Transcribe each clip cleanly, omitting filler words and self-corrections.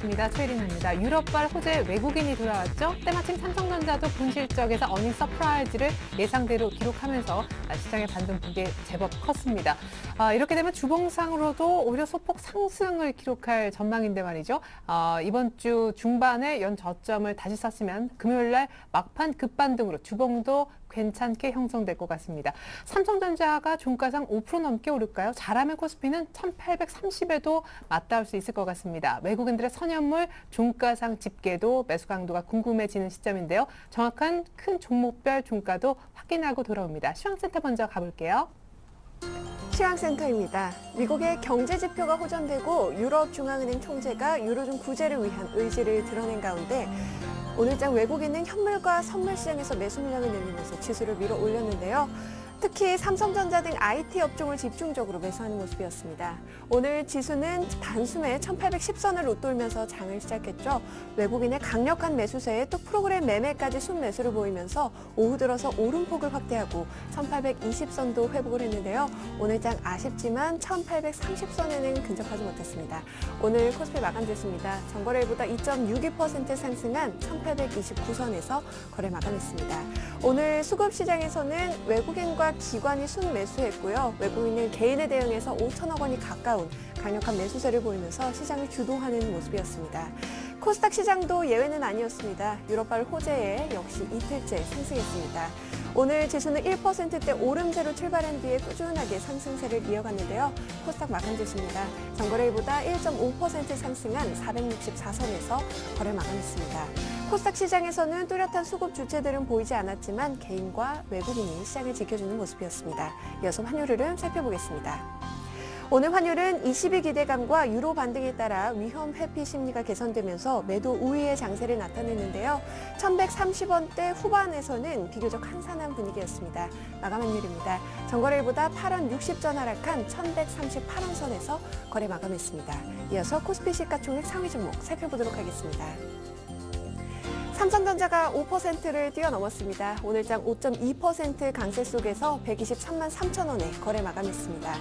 반갑습니다. 최혜린입니다. 유럽발 호재 외국인이 돌아왔죠. 때마침 삼성전자도 분실적에서 어닝 서프라이즈를 예상대로 기록하면서 시장의 반등폭이 제법 컸습니다. 이렇게 되면 주봉상으로도 오히려 소폭 상승을 기록할 전망인데 말이죠. 이번 주 중반에 연 저점을 다시 썼으면 금요일 날 막판 급반등으로 주봉도 괜찮게 형성될 것 같습니다. 삼성전자가 종가상 5% 넘게 오를까요? 잘하면 코스피는 1830에도 맞닿을 수 있을 것 같습니다. 외국인들의 선현물 종가상 집계도 매수 강도가 궁금해지는 시점인데요. 정확한 큰 종목별 종가도 확인하고 돌아옵니다. 시황센터 먼저 가볼게요. 시황센터입니다. 미국의 경제 지표가 호전되고 유럽 중앙은행 총재가 유로존 구제를 위한 의지를 드러낸 가운데 오늘장 외국인은 현물과 선물 시장에서 매수 물량을 늘리면서 지수를 밀어 올렸는데요. 특히 삼성전자 등 IT 업종을 집중적으로 매수하는 모습이었습니다. 오늘 지수는 단숨에 1810선을 웃돌면서 장을 시작했죠. 외국인의 강력한 매수세에 또 프로그램 매매까지 순매수를 보이면서 오후 들어서 오름폭을 확대하고 1820선도 회복을 했는데요. 오늘장 아쉽지만 1830선에는 근접하지 못했습니다. 오늘 코스피 마감됐습니다. 전거래일보다 2.62% 상승한 1829선에서 거래 마감했습니다. 오늘 수급시장에서는 외국인과 기관이 순매수했고요. 외국인은 개인에 대응해서 5천억 원이 가까운 강력한 매수세를 보이면서 시장을 주도하는 모습이었습니다. 코스닥 시장도 예외는 아니었습니다. 유럽발 호재에 역시 이틀째 상승했습니다. 오늘 지수는 1%대 오름세로 출발한 뒤에 꾸준하게 상승세를 이어갔는데요. 코스닥 마감 지수입니다. 전거래일보다 1.5% 상승한 464선에서 거래 마감했습니다. 코스닥 시장에서는 뚜렷한 수급 주체들은 보이지 않았지만 개인과 외국인이 시장을 지켜주는 모습이었습니다. 이어서 환율 흐름 살펴보겠습니다. 오늘 환율은 22 기대감과 유로 반등에 따라 위험 회피 심리가 개선되면서 매도 우위의 장세를 나타냈는데요. 1130원대 후반에서는 비교적 한산한 분위기였습니다. 마감 환율입니다. 전거래일보다 8원 60전 하락한 1138원선에서 거래 마감했습니다. 이어서 코스피 시가총액 상위 종목 살펴보도록 하겠습니다. 삼성전자가 5%를 뛰어넘었습니다. 오늘장 5.2% 강세 속에서 123만 3천 원에 거래 마감했습니다.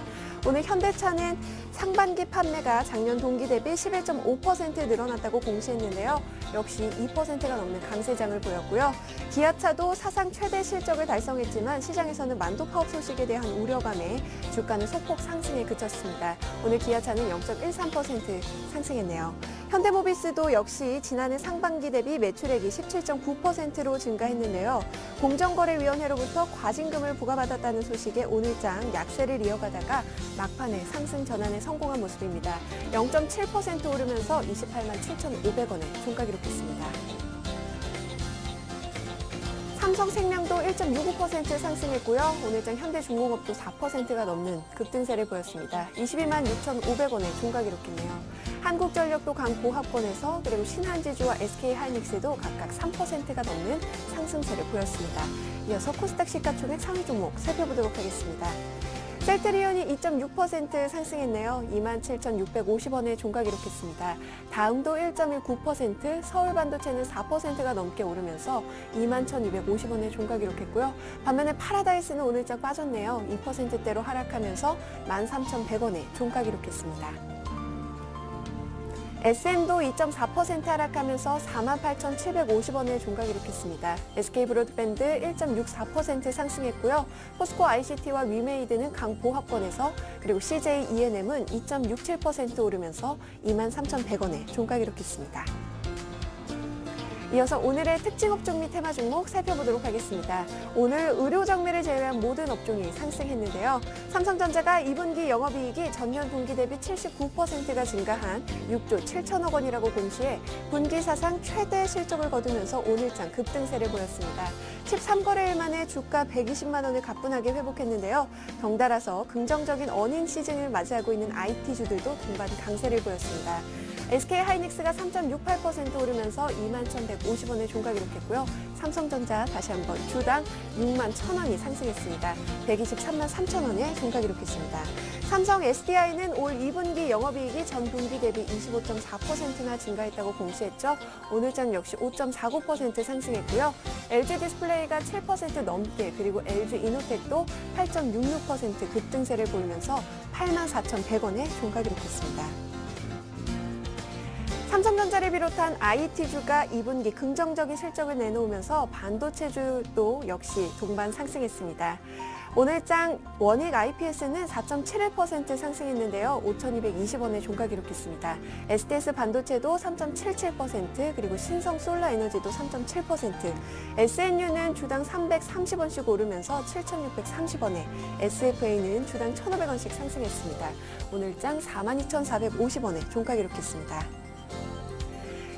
오늘 현대차는 상반기 판매가 작년 동기 대비 11.5% 늘어났다고 공시했는데요. 역시 2%가 넘는 강세장을 보였고요. 기아차도 사상 최대 실적을 달성했지만 시장에서는 만도 파업 소식에 대한 우려감에 주가는 소폭 상승에 그쳤습니다. 오늘 기아차는 0.13% 상승했네요. 현대모비스도 역시 지난해 상반기 대비 매출액이 17.9%로 증가했는데요. 공정거래위원회로부터 과징금을 부과받았다는 소식에 오늘장 약세를 이어가다가 막판에 상승 전환에 성공한 모습입니다. 0.7% 오르면서 28만 7,500원에 종가 기록했습니다. 삼성생명도 1.65% 상승했고요. 오늘장 현대중공업도 4%가 넘는 급등세를 보였습니다. 22만 6,500원에 종가 기록했네요. 한국전력도 강보합권에서 그리고 신한지주와 SK하이닉스도 각각 3%가 넘는 상승세를 보였습니다. 이어서 코스닥 시가총액 상위 종목 살펴보도록 하겠습니다. 셀트리온이 2.6% 상승했네요. 27,650원에 종가 기록했습니다. 다음도 1.19%, 서울반도체는 4%가 넘게 오르면서 21,250원에 종가 기록했고요. 반면에 파라다이스는 오늘장 빠졌네요. 2%대로 하락하면서 13,100원에 종가 기록했습니다. SM도 2.4% 하락하면서 48,750원에 종가 기록했습니다. SK브로드밴드 1.64% 상승했고요. 포스코 ICT와 위메이드는 강보합권에서 그리고 CJ ENM은 2.67% 오르면서 23,100원에 종가 기록했습니다. 이어서 오늘의 특징 업종 및 테마 종목 살펴보도록 하겠습니다. 오늘 의료 정밀을 제외한 모든 업종이 상승했는데요. 삼성전자가 2분기 영업이익이 전년 동기 대비 79%가 증가한 6조 7천억 원이라고 공시해 분기 사상 최대 실적을 거두면서 오늘장 급등세를 보였습니다. 13거래일 만에 주가 120만 원을 가뿐하게 회복했는데요. 덩달아서 긍정적인 어닝 시즌을 맞이하고 있는 IT주들도 동반 강세를 보였습니다. SK하이닉스가 3.68% 오르면서 21,150원에 종가 기록했고요. 삼성전자 다시 한번 주당 6만 1,000원이 상승했습니다. 123만 3,000원에 종가 기록했습니다. 삼성 SDI는 올 2분기 영업이익이 전 분기 대비 25.4%나 증가했다고 공시했죠. 오늘장 역시 5.49% 상승했고요. LG디스플레이가 7% 넘게 그리고 LG이노텍도 8.66% 급등세를 보이면서 84,100원에 종가 기록했습니다. 삼성전자를 비롯한 IT주가 2분기 긍정적인 실적을 내놓으면서 반도체주도 역시 동반 상승했습니다. 오늘장 원익 IPS는 4.71% 상승했는데요. 5,220원의 종가 기록했습니다. SDS 반도체도 3.77%, 그리고 신성솔라에너지도 3.7%, SNU는 주당 330원씩 오르면서 7,630원에, SFA는 주당 1,500원씩 상승했습니다. 오늘장 42,450원의 종가 기록했습니다.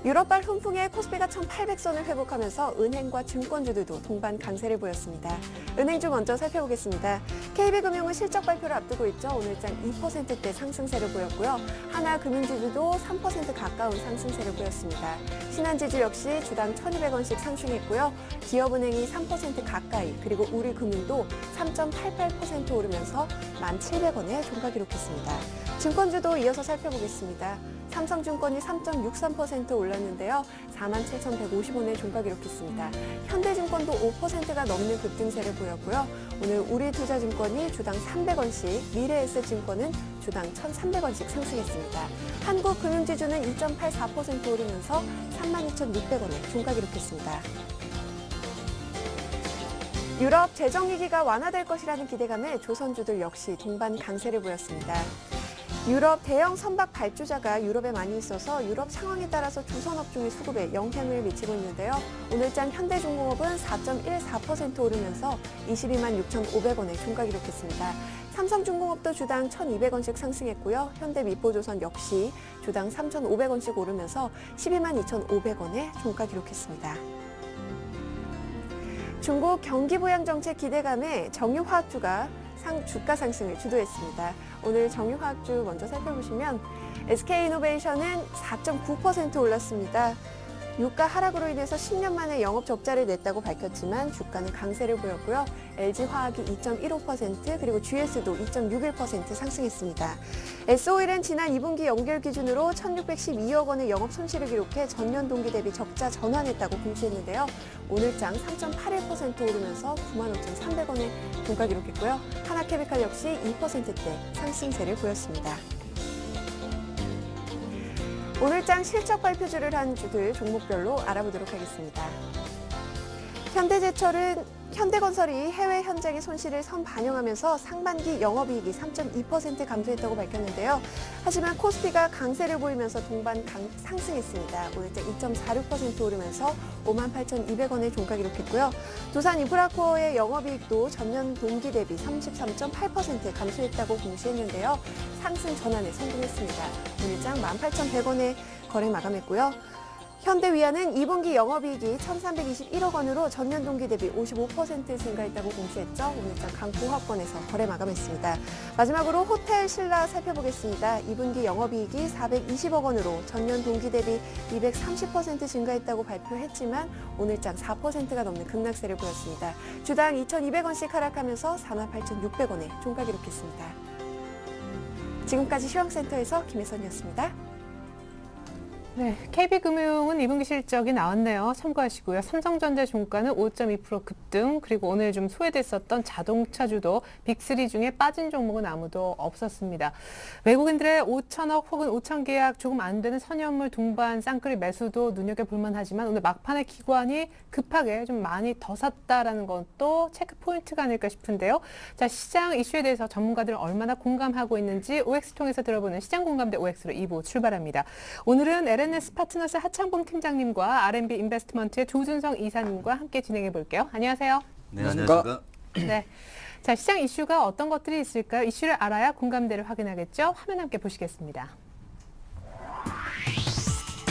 유럽발 훈풍에 코스피가 1,800선을 회복하면서 은행과 증권주들도 동반 강세를 보였습니다. 은행주 먼저 살펴보겠습니다. KB금융은 실적 발표를 앞두고 있죠. 오늘장 2%대 상승세를 보였고요. 하나금융지주도 3% 가까운 상승세를 보였습니다. 신한지주 역시 주당 1,200원씩 상승했고요. 기업은행이 3% 가까이, 그리고 우리금융도 3.88% 오르면서 1,700원에 종가 기록했습니다. 증권주도 이어서 살펴보겠습니다. 삼성증권이 3.63% 올랐는데요. 47,150원에 종가 기록했습니다. 현대증권도 5%가 넘는 급등세를 보였고요. 오늘 우리투자증권이 주당 300원씩, 미래에셋증권은 주당 1,300원씩 상승했습니다. 한국금융지주는 2.84% 오르면서 32,600원에 종가 기록했습니다. 유럽 재정위기가 완화될 것이라는 기대감에 조선주들 역시 동반 강세를 보였습니다. 유럽 대형 선박 발주자가 유럽에 많이 있어서 유럽 상황에 따라서 조선업종의 수급에 영향을 미치고 있는데요. 오늘장 현대중공업은 4.14% 오르면서 22만 6,500원에 종가 기록했습니다. 삼성중공업도 주당 1,200원씩 상승했고요. 현대미포조선 역시 주당 3,500원씩 오르면서 12만 2,500원에 종가 기록했습니다. 중국 경기부양정책 기대감에 정유화학주가 주가 상승을 주도했습니다. 오늘 정유화학주 먼저 살펴보시면 SK이노베이션은 4.9% 올랐습니다. 유가 하락으로 인해서 10년 만에 영업 적자를 냈다고 밝혔지만 주가는 강세를 보였고요. LG화학이 2.15%, 그리고 GS도 2.61% 상승했습니다. S오일은 지난 2분기 연결 기준으로 1,612억 원의 영업 손실을 기록해 전년 동기 대비 적자 전환했다고 공시했는데요. 오늘장 3.81% 오르면서 95,300원의 종가 기록했고요. 하나케미칼 역시 2%대 상승세를 보였습니다. 오늘장 실적 발표주를 한 주들 종목별로 알아보도록 하겠습니다. 현대건설이 해외 현장의 손실을 선반영하면서 상반기 영업이익이 3.2% 감소했다고 밝혔는데요. 하지만 코스피가 강세를 보이면서 동반 상승했습니다. 오늘장 2.46% 오르면서 58,200원의 종가 기록했고요. 두산인프라코어의 영업이익도 전년 동기 대비 33.8% 감소했다고 공시했는데요. 상승 전환에 성공했습니다. 오늘장 18,100원에 거래 마감했고요. 현대위아는 2분기 영업이익이 1,321억 원으로 전년 동기 대비 55% 증가했다고 공시했죠. 오늘장 강보합권에서 거래 마감했습니다. 마지막으로 호텔신라 살펴보겠습니다. 2분기 영업이익이 420억 원으로 전년 동기 대비 230% 증가했다고 발표했지만 오늘장 4%가 넘는 급락세를 보였습니다. 주당 2,200원씩 하락하면서 48,600원에 종가 기록했습니다. 지금까지 시황센터에서 김혜선이었습니다. 네, KB금융은 2분기 실적이 나왔네요. 참고하시고요. 삼성전자 종가는 5.2% 급등, 그리고 오늘 좀 소외됐었던 자동차주도 빅3 중에 빠진 종목은 아무도 없었습니다. 외국인들의 5천억 혹은 5천 계약 조금 안 되는 선현물 동반 쌍끌이 매수도 눈여겨볼만 하지만 오늘 막판에 기관이 급하게 좀 많이 더 샀다라는 것도 체크 포인트가 아닐까 싶은데요. 자, 시장 이슈에 대해서 전문가들은 얼마나 공감하고 있는지 OX 통해서 들어보는 시장 공감대 OX로 2부 출발합니다. 오늘은 LNS 파트너스 하창범 팀장님과 R&B 인베스트먼트의 조준성 이사님과 함께 진행해 볼게요. 안녕하세요. 네, 안녕하십니까. 네. 자, 시장 이슈가 어떤 것들이 있을까요? 이슈를 알아야 공감대를 확인하겠죠? 화면 함께 보시겠습니다.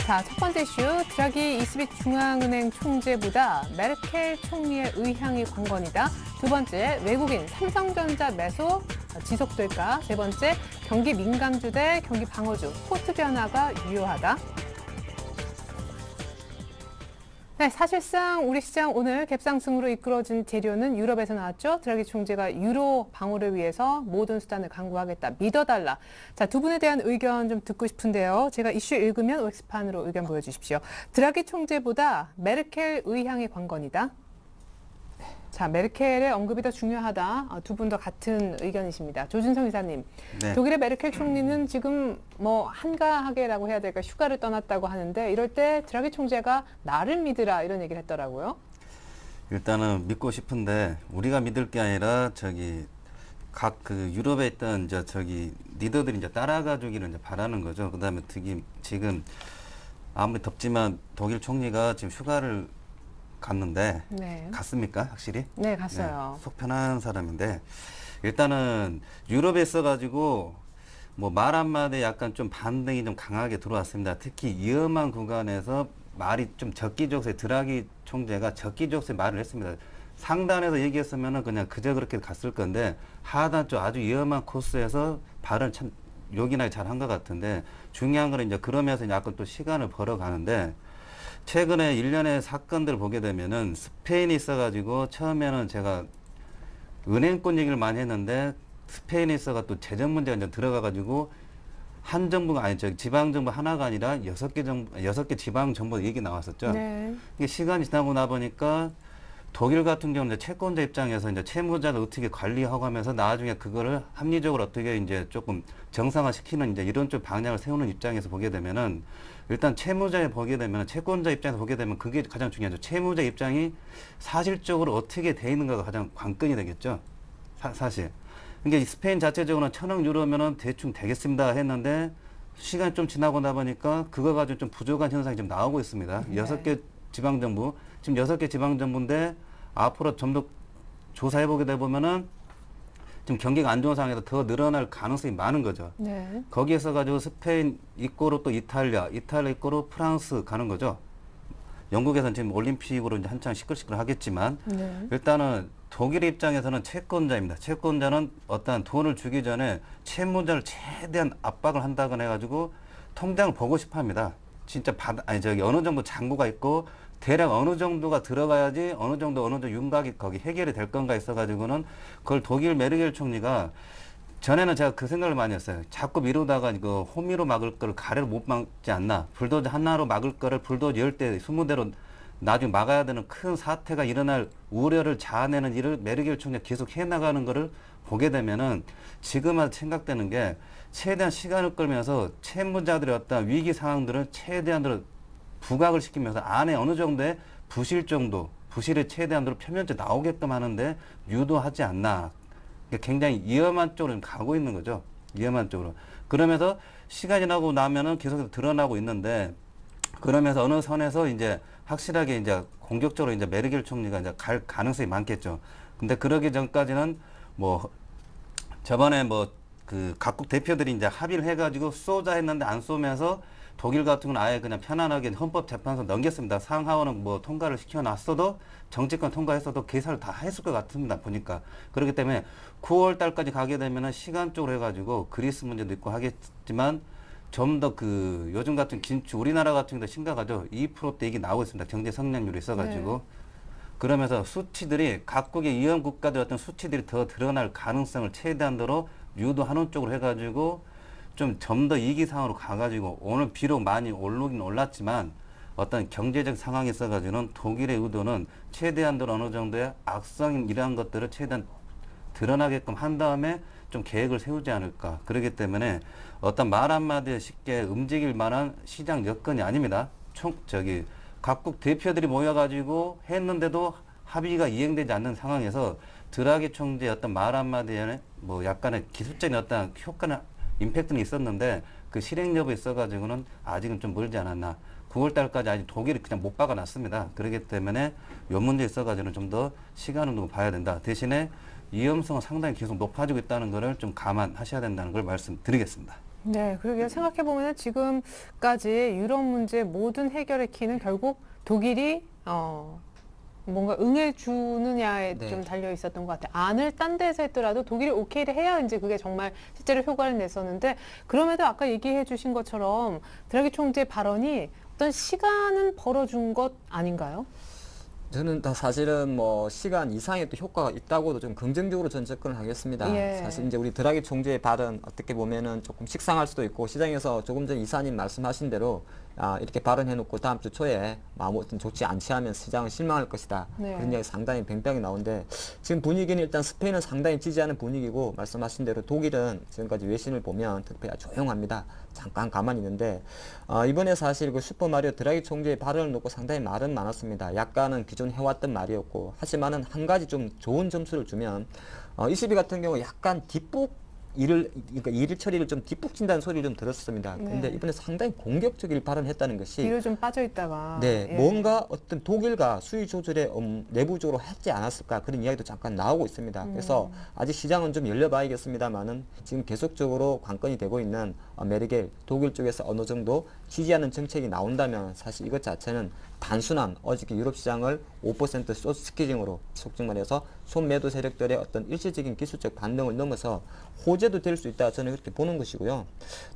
자, 첫 번째 이슈, 드라기 22 중앙은행 총재보다 메르켈 총리의 의향이 관건이다. 두 번째, 외국인 삼성전자 매수 지속될까? 세 번째, 경기 민감주 대 경기 방어주, 포트 변화가 유효하다. 네, 사실상 우리 시장 오늘 갭상승으로 이끌어진 재료는 유럽에서 나왔죠. 드라기 총재가 유로 방어를 위해서 모든 수단을 강구하겠다. 믿어달라. 자, 두 분에 대한 의견 좀 듣고 싶은데요. 제가 이슈 읽으면 OX판으로 의견 보여주십시오. 드라기 총재보다 메르켈 의향이 관건이다. 자, 메르켈의 언급이 더 중요하다. 두 분 더 같은 의견이십니다. 조준성 이사님, 네. 독일의 메르켈 총리는 지금 뭐 한가하게라고 해야 될까 휴가를 떠났다고 하는데 이럴 때 드라기 총재가 나를 믿으라 이런 얘기를 했더라고요. 일단은 믿고 싶은데 우리가 믿을 게 아니라 각 그 유럽에 있던 이제 리더들이 이제 따라가주기를 이제 바라는 거죠. 그다음에 특히 지금 아무리 덥지만 독일 총리가 지금 휴가를 갔는데 네. 갔습니까? 확실히? 네, 갔어요. 네, 속 편한 사람인데 일단은 유럽에 있어가지고 뭐 말 한마디에 약간 좀 반등이 좀 강하게 들어왔습니다. 특히 위험한 구간에서 말이 좀 적기적소에 드라기 총재가 적기적소에 말을 했습니다. 상단에서 얘기했으면은 그냥 그저 그렇게 갔을 건데 하단 쪽 아주 위험한 코스에서 발언을 참 요긴하게 잘 한 것 같은데 중요한 거는 이제 그러면서 약간 또 시간을 벌어가는데 최근에 일련의 사건들을 보게 되면은 스페인이 있어가지고 처음에는 제가 은행권 얘기를 많이 했는데 스페인에 있어가 또 재정 문제가 이제 들어가가지고 한 정부가 아니 지방 정부 하나가 아니라 6개 지방 정부 얘기 나왔었죠. 네. 이게 시간이 지나고 나 보니까 독일 같은 경우는 이제 채권자 입장에서 이제 채무자를 어떻게 관리하고 하면서 나중에 그거를 합리적으로 어떻게 이제 조금 정상화시키는 이제 이런 쪽 방향을 세우는 입장에서 보게 되면은 일단 채무자에 보게 되면 채권자 입장에서 보게 되면 그게 가장 중요하죠. 채무자 입장이 사실적으로 어떻게 돼 있는가가 가장 관건이 되겠죠. 사실. 그러니까 스페인 자체적으로는 1,000억 유로면은 대충 되겠습니다 했는데 시간이 좀 지나고 나 보니까 그거 가지고 좀 부족한 현상이 좀 나오고 있습니다. 네. 6개 지방정부, 지금 6개 지방정부인데 앞으로 좀 더 조사해보게 되보면은 지금 경기가 안 좋은 상황에서 더 늘어날 가능성이 많은 거죠. 네. 거기에서 가지고 스페인 입고로 또 이탈리아 입고로 프랑스 가는 거죠. 영국에서는 지금 올림픽으로 이제 한창 시끌시끌 하겠지만 네. 일단은 독일 입장에서는 채권자입니다. 채권자는 어떠한 돈을 주기 전에 채무자를 최대한 압박을 한다거나 해가지고 통장을 보고 싶어 합니다. 진짜 어느 정도 잔고가 있고 대략 어느 정도가 들어가야지 어느 정도 윤곽이 거기 해결이 될 건가 있어가지고는 그걸 독일 메르켈 총리가 전에는 제가 그 생각을 많이 했어요. 자꾸 미루다가 이거 호미로 막을 거를 가래로 못 막지 않나. 불도저 하나로 막을 거를 불도저 10대, 20대로 나중에 막아야 되는 큰 사태가 일어날 우려를 자아내는 일을 메르켈 총리가 계속 해나가는 거를 보게 되면은 지금 생각되는 게 최대한 시간을 끌면서 채무자들의 어떤 위기 상황들을 최대한으로 부각을 시키면서 안에 어느 정도의 부실의 최대한으로 표면적으로 나오게끔 하는데 유도하지 않나. 굉장히 위험한 쪽으로 가고 있는 거죠. 위험한 쪽으로. 그러면서 시간이 지나고 나면은 계속해서 드러나고 있는데 그러면서 어느 선에서 이제 확실하게 이제 공격적으로 이제 메르켈 총리가 이제 갈 가능성이 많겠죠. 근데 그러기 전까지는 뭐 저번에 뭐 그 각국 대표들이 이제 합의를 해가지고 쏘자 했는데 안 쏘면서 독일 같은 건 아예 그냥 편안하게 헌법재판소 넘겼습니다. 상하원은 뭐 통과를 시켜놨어도 정치권 통과했어도 계산을 다 했을 것 같습니다. 보니까. 그렇기 때문에 9월 달까지 가게 되면은 시간적으로 해가지고 그리스 문제도 있고 하겠지만 좀 더 그 요즘 같은 우리나라 같은 경우도 심각하죠. 2%대 이게 나오고 있습니다. 경제 성장률이 있어가지고. 네. 그러면서 수치들이 각국의 위험 국가들 어떤 수치들이 더 드러날 가능성을 최대한도로 유도하는 쪽으로 해가지고 좀 더 위기상으로 가가지고 오늘 비록 많이 오르긴 올랐지만 어떤 경제적 상황이 있어가지고는 독일의 의도는 최대한도로 어느 정도의 악성 이러한 것들을 최대한 드러나게끔 한 다음에 좀 계획을 세우지 않을까. 그렇기 때문에 어떤 말 한마디에 쉽게 움직일 만한 시장 여건이 아닙니다. 각국 대표들이 모여가지고 했는데도 합의가 이행되지 않는 상황에서 드라기 총재의 어떤 말 한마디에 뭐 약간의 기술적인 어떤 효과는 임팩트는 있었는데 그 실행 여부에 있어가지고는 아직은 좀 멀지 않았나. 9월 달까지 아직 독일이 그냥 못 박아놨습니다. 그렇기 때문에 요 문제에 있어가지고는 좀 더 시간을 두고 봐야 된다. 대신에 위험성은 상당히 계속 높아지고 있다는 것을 좀 감안하셔야 된다는 걸 말씀드리겠습니다. 네, 그러게요. 생각해보면 지금까지 유럽 문제 모든 해결의 키는 결국 독일이 뭔가 응해주느냐에 네. 좀 달려 있었던 것 같아요. 안을 딴 데서 했더라도 독일이 오케이를 해야 이제 그게 정말 실제로 효과를 냈었는데 그럼에도 아까 얘기해 주신 것처럼 드라기 총재 발언이 어떤 시간은 벌어준 것 아닌가요? 저는 다 사실은 뭐 시간 이상의 또 효과가 있다고도 좀 긍정적으로 전 접근을 하겠습니다. 예. 사실 이제 우리 드라기 총재의 발언 어떻게 보면은 조금 식상할 수도 있고 시장에서 조금 전 이사님 말씀하신 대로 이렇게 발언해놓고 다음 주 초에 아무튼 좋지 않지 하면 시장은 실망할 것이다. 네. 그런 이야기 상당히 뱅뱅이 나오는데 지금 분위기는 일단 스페인은 상당히 지지하는 분위기고 말씀하신 대로 독일은 지금까지 외신을 보면 특별히 조용합니다. 잠깐 가만히 있는데 이번에 사실 그 슈퍼마리오 드라기 총재의 발언을 놓고 상당히 말은 많았습니다. 약간은 기존 해왔던 말이었고 하지만은 한 가지 좀 좋은 점수를 주면 ECB 같은 경우 약간 뒷북 그러니까 일 처리를 좀 뒷북친다는 소리를 좀 들었습니다. 근데 네. 이번에 상당히 공격적인 발언했다는 것이 뒤로 좀 빠져 있다가 네, 예. 뭔가 어떤 독일과 수위 조절에 내부적으로 했지 않았을까 그런 이야기도 잠깐 나오고 있습니다. 그래서 아직 시장은 좀 열려봐야겠습니다만은 지금 계속적으로 관건이 되고 있는 메르켈 독일 쪽에서 어느 정도 지지하는 정책이 나온다면 사실 이것 자체는 단순한 어저께 유럽 시장을 5% 숏 스퀴징으로 속칭 말해서 손매도 세력들의 어떤 일시적인 기술적 반등을 넘어서 호재도 될 수 있다 저는 그렇게 보는 것이고요.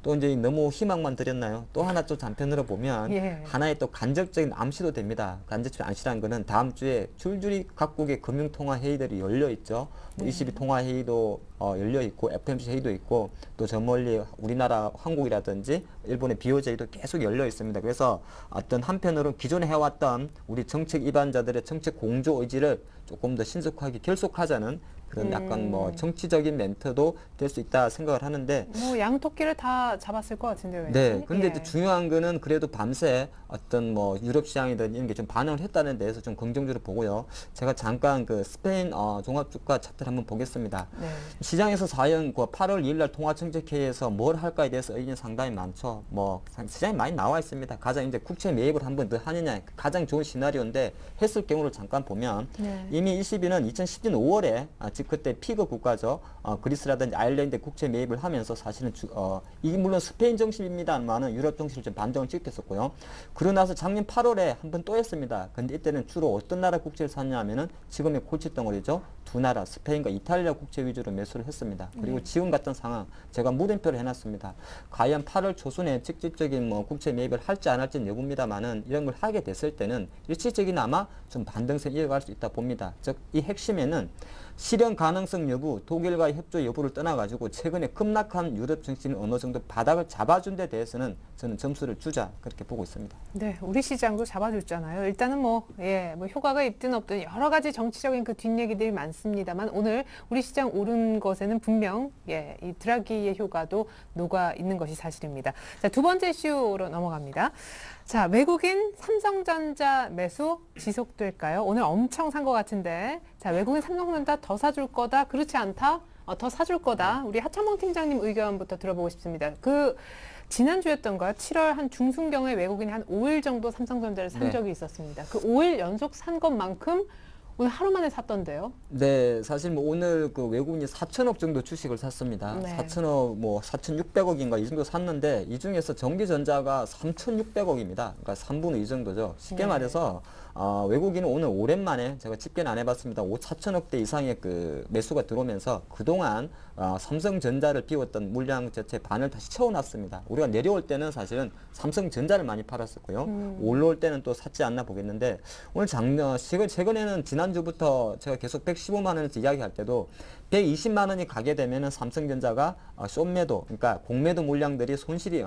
또 이제 너무 희망만 드렸나요? 또 하나 또 단편으로 보면 예. 하나의 또 간접적인 암시도 됩니다. 간접적인 암시라는 거는 다음 주에 줄줄이 각국의 금융통화 회의들이 열려 있죠. 뭐 ECB 통화 회의도 열려 있고 FOMC 회의도 있고 또 저 멀리 우리나라 한국이라든지 일본의 BOJ 도 계속 열려 있습니다. 그래서 어떤 한편으로 기존에 해왔던 우리 정책 입안자들의 정책 공조 의지를 조금 더 신속하게 결속하자는 그런 약간 뭐 정치적인 멘트도 될 수 있다 생각을 하는데 뭐 양토끼를 다 잡았을 것 같은데요. 왠지? 네. 근데 예. 이제 중요한 거는 그래도 밤새 어떤 뭐 유럽 시장이든 이런 게 좀 반응을 했다는 데에서 좀 긍정적으로 보고요. 제가 잠깐 그 스페인 종합주가 차트를 한번 보겠습니다. 네. 시장에서 과연 그 8월 2일 날 통화정책회의에서 뭘 할까에 대해서 의견이 상당히 많죠. 뭐 시장에 많이 나와 있습니다. 가장 이제 국채 매입을 한 번 더 하느냐 가장 좋은 시나리오인데 했을 경우를 잠깐 보면 네. 이미 ECB는 2010년 5월에 즉 그때 피그 국가죠. 그리스라든지 아일랜드 국채 매입을 하면서 사실은 이게 물론 스페인 정신입니다만은 유럽 정신을 좀 반등을 찍혔었고요. 그러고 나서 작년 8월에 한 번 또 했습니다. 근데 이때는 주로 어떤 나라 국채를 샀냐면은 지금의 골칫덩어리죠. 두 나라 스페인과 이탈리아 국채 위주로 매수를 했습니다. 그리고 지금 같은 상황 제가 물음표를 해놨습니다. 과연 8월 초순에 직접적인 뭐 국채 매입을 할지 안 할지는 여부입니다만은 이런 걸 하게 됐을 때는 일시적인 아마 좀 반등세 이어갈 수 있다 봅니다. 즉 이 핵심에는 실현 가능성 여부, 독일과의 협조 여부를 떠나가지고 최근에 급락한 유럽 증시는 어느 정도 바닥을 잡아준 데 대해서는 저는 점수를 주자 그렇게 보고 있습니다. 네, 우리 시장도 잡아줬잖아요. 일단은 뭐 효과가 있든 없든 여러 가지 정치적인 그 뒷얘기들이 많습니다만 오늘 우리 시장 오른 것에는 분명 이 드라기의 효과도 녹아 있는 것이 사실입니다. 자, 두 번째 이슈로 넘어갑니다. 자, 외국인 삼성전자 매수 지속될까요? 오늘 엄청 산 것 같은데, 자, 외국인 삼성전자 더 사줄 거다, 그렇지 않다, 더 사줄 거다. 우리 하창봉 팀장님 의견부터 들어보고 싶습니다. 지난주였던가요? 7월 한 중순경에 외국인이 한 5일 정도 삼성전자를 산 네. 적이 있었습니다. 그 5일 연속 산 것만큼 오늘 하루 만에 샀던데요. 네, 사실 뭐 오늘 그 외국인이 4천억 정도 주식을 샀습니다. 네. 4천억, 뭐 4,600억인가 이 정도 샀는데 이 중에서 전기전자가 3,600억입니다. 그러니까 3분의 2 정도죠. 쉽게 네. 말해서 외국인은 오늘 오랜만에 제가 집계는 안 해봤습니다. 4천억대 이상의 그 매수가 들어오면서 그동안 삼성전자를 비웠던 물량 자체 반을 다시 채워놨습니다. 우리가 내려올 때는 사실은 삼성전자를 많이 팔았었고요. 올라올 때는 또 샀지 않나 보겠는데 오늘 최근에는 지난주부터 제가 계속 115만 원에서 이야기할 때도 120만 원이 가게 되면은 삼성전자가 숏매도 그러니까 공매도 물량들이 손실이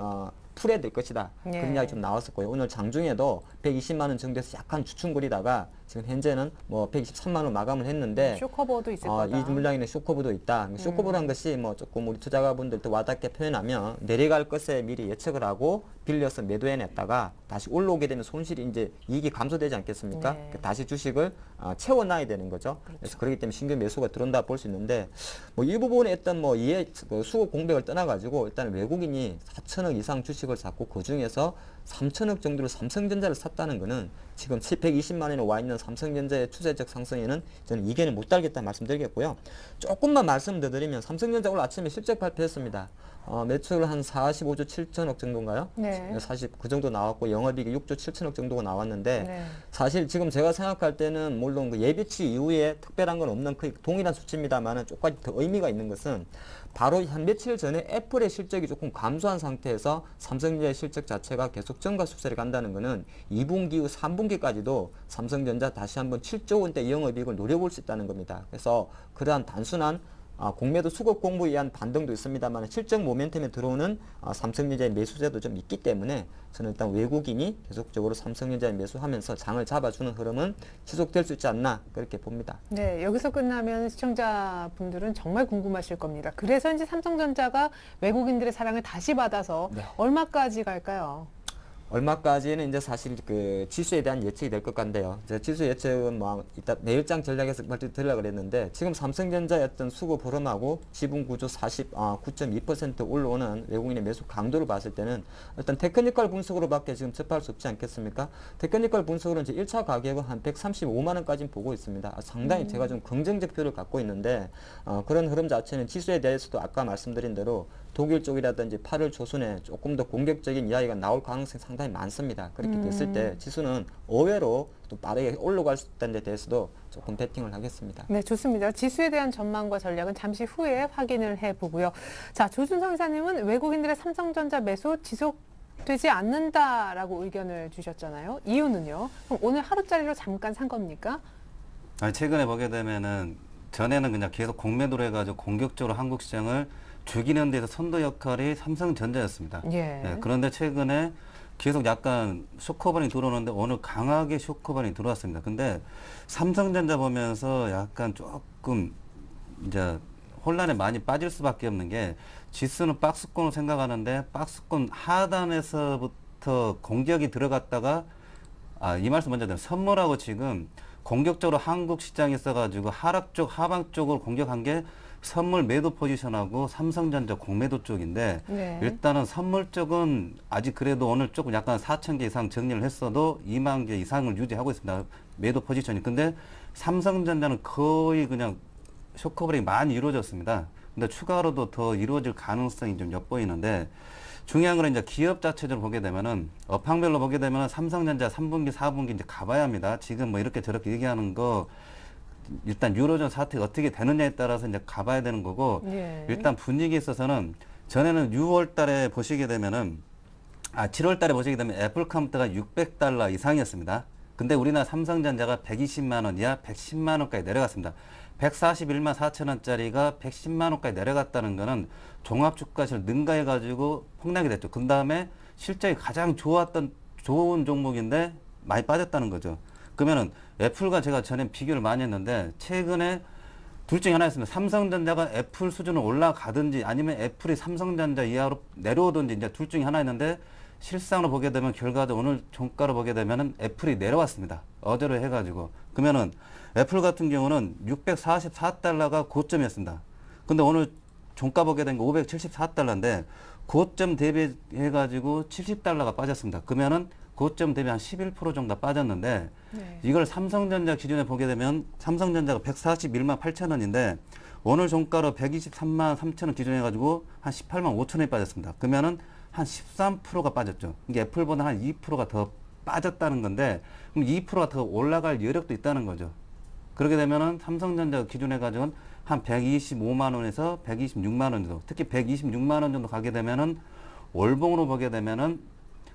풀어야 될 것이다. 예. 그런 이야기 좀 나왔었고요. 오늘 장중에도 120만 원 정도에서 약간 주춤거리다가 지금 현재는 뭐 123만 원 마감을 했는데 쇼커버도 있을 거다. 이 물량에는 쇼커브도 있다. 쇼커브란 것이 뭐 조금 우리 투자가분들도 와닿게 표현하면 내려갈 것에 미리 예측을 하고 빌려서 매도해냈다가 다시 올라오게 되면 손실이 이제 이익이 감소되지 않겠습니까? 네. 다시 주식을 채워놔야 되는 거죠. 그래서 그렇기 때문에 신규 매수가 들어온다 볼 수 있는데 뭐 이 부분에 일단 뭐 수급 공백을 떠나가지고 일단 외국인이 4천억 이상 주식을 샀고 그 중에서 3천억 정도로 삼성전자를 샀다는 거는 지금 120만 원에 와 있는 삼성전자의 추세적 상승에는 저는 이견을 못 달겠다 말씀드리겠고요. 조금만 말씀 더 드리면 삼성전자 오늘 아침에 실적 발표했습니다. 매출 한 45조 7천억 정도인가요? 네. 사실 그 정도 나왔고 영업이익이 6조 7천억 정도가 나왔는데 네. 사실 지금 제가 생각할 때는 물론 그 예비치 이후에 특별한 건 없는 그 동일한 수치입니다만은 조금 더 의미가 있는 것은 바로 한 며칠 전에 애플의 실적이 조금 감소한 상태에서 삼성전자의 실적 자체가 계속 증가 수세를 간다는 것은 2분기 후 3분기까지도 삼성전자 다시 한번 7조 원대 영업이익을 노려볼 수 있다는 겁니다. 그래서 그러한 단순한 공매도 수급 공부에 의한 반등도 있습니다만 실적 모멘텀에 들어오는 삼성전자의 매수세도 좀 있기 때문에 저는 일단 외국인이 계속적으로 삼성전자에 매수하면서 장을 잡아주는 흐름은 지속될 수 있지 않나 그렇게 봅니다. 네, 여기서 끝나면 시청자분들은 정말 궁금하실 겁니다. 그래서 이제 삼성전자가 외국인들의 사랑을 다시 받아서 네. 얼마까지 갈까요? 얼마까지는 이제 사실 그 지수에 대한 예측이 될 것 같은데요. 이제 지수 예측은 뭐 이따 내일장 전략에서 말씀드리려고 그랬는데 지금 삼성전자의 어떤 수급 흐름하고 지분 구조 9.2% 올라오는 외국인의 매수 강도를 봤을 때는 일단 테크니컬 분석으로밖에 지금 접할 수 없지 않겠습니까? 테크니컬 분석으로는 이제 1차 가격은 한 135만 원까지 보고 있습니다. 상당히 제가 좀 긍정적 표를 갖고 있는데 그런 흐름 자체는 지수에 대해서도 아까 말씀드린 대로 독일 쪽이라든지 8월 초순에 조금 더 공격적인 이야기가 나올 가능성이 상당히 많습니다. 그렇게 됐을 때 지수는 의외로 또 빠르게 올라갈 수 있다는 데 대해서도 조금 베팅을 하겠습니다. 네, 좋습니다. 지수에 대한 전망과 전략은 잠시 후에 확인을 해보고요. 자, 조준성 이사님은 외국인들의 삼성전자 매수 지속되지 않는다라고 의견을 주셨잖아요. 이유는요? 그럼 오늘 하루짜리로 잠깐 산 겁니까? 아니, 최근에 보게 되면은 전에는 그냥 계속 공매도로 해가지고 공격적으로 한국 시장을 죽이는 데서 선도 역할이 삼성전자였습니다. 예. 네, 그런데 최근에 계속 약간 쇼커반이 들어오는데 오늘 강하게 쇼커반이 들어왔습니다. 근데 삼성전자 보면서 약간 조금 이제 혼란에 많이 빠질 수밖에 없는 게 지수는 박스권으로 생각하는데 박스권 하단에서부터 공격이 들어갔다가 이 말씀 먼저 드려요. 선물하고 지금 공격적으로 한국 시장에 있어가지고 하락 쪽, 하방 쪽으로 공격한 게 선물 매도 포지션하고 삼성전자 공매도 쪽인데 네. 일단은 선물 쪽은 아직 그래도 오늘 조금 약간 4,000개 이상 정리를 했어도 2만 개 이상을 유지하고 있습니다. 매도 포지션이. 근데 삼성전자는 거의 그냥 쇼커브레이크 많이 이루어졌습니다. 근데 추가로도 더 이루어질 가능성이 좀 엿보이는데 중요한 거는 이제 기업 자체적으로 보게 되면은 업황별로 보게 되면은 삼성전자 3분기, 4분기 이제 가봐야 합니다. 지금 뭐 이렇게 저렇게 얘기하는 거 일단 유로존 사태가 어떻게 되느냐에 따라서 이제 가봐야 되는 거고 예. 일단 분위기에 있어서는 전에는 6월 달에 보시게 되면은 7월 달에 보시게 되면 애플 컴퓨터가 $600 이상이었습니다. 근데 우리나라 삼성전자가 120만 원 이하 110만 원까지 내려갔습니다. 141만 4천 원짜리가 110만 원까지 내려갔다는 거는 종합주가시를 능가해가지고 폭락이 됐죠. 그 다음에 실적이 가장 좋은 종목인데 많이 빠졌다는 거죠. 그러면은 애플과 제가 전에 비교를 많이 했는데 최근에 둘 중에 하나였습니다. 삼성전자가 애플 수준으로 올라가든지 아니면 애플이 삼성전자 이하로 내려오든지 이제 둘 중에 하나였는데 실상으로 보게 되면 결과도 오늘 종가로 보게 되면은 애플이 내려왔습니다. 어제로 해가지고. 그러면은 애플 같은 경우는 $644가 고점이었습니다. 근데 오늘 종가 보게 된 거 $574인데 고점 대비해가지고 $70가 빠졌습니다. 그러면은 고점 대비 한 11% 정도 빠졌는데 네. 이걸 삼성전자 기준에 보게 되면 삼성전자가 141만 8천 원인데 오늘 종가로 123만 3천 원 기준에 가지고 한 18만 5천 원이 빠졌습니다. 그러면은 한 13%가 빠졌죠. 이게 애플보다 한 2%가 더 빠졌다는 건데 그럼 2%가 더 올라갈 여력도 있다는 거죠. 그렇게 되면은 삼성전자 기준에 가지고는 한 125만 원에서 126만 원 정도, 특히 126만 원 정도 가게 되면은 월봉으로 보게 되면은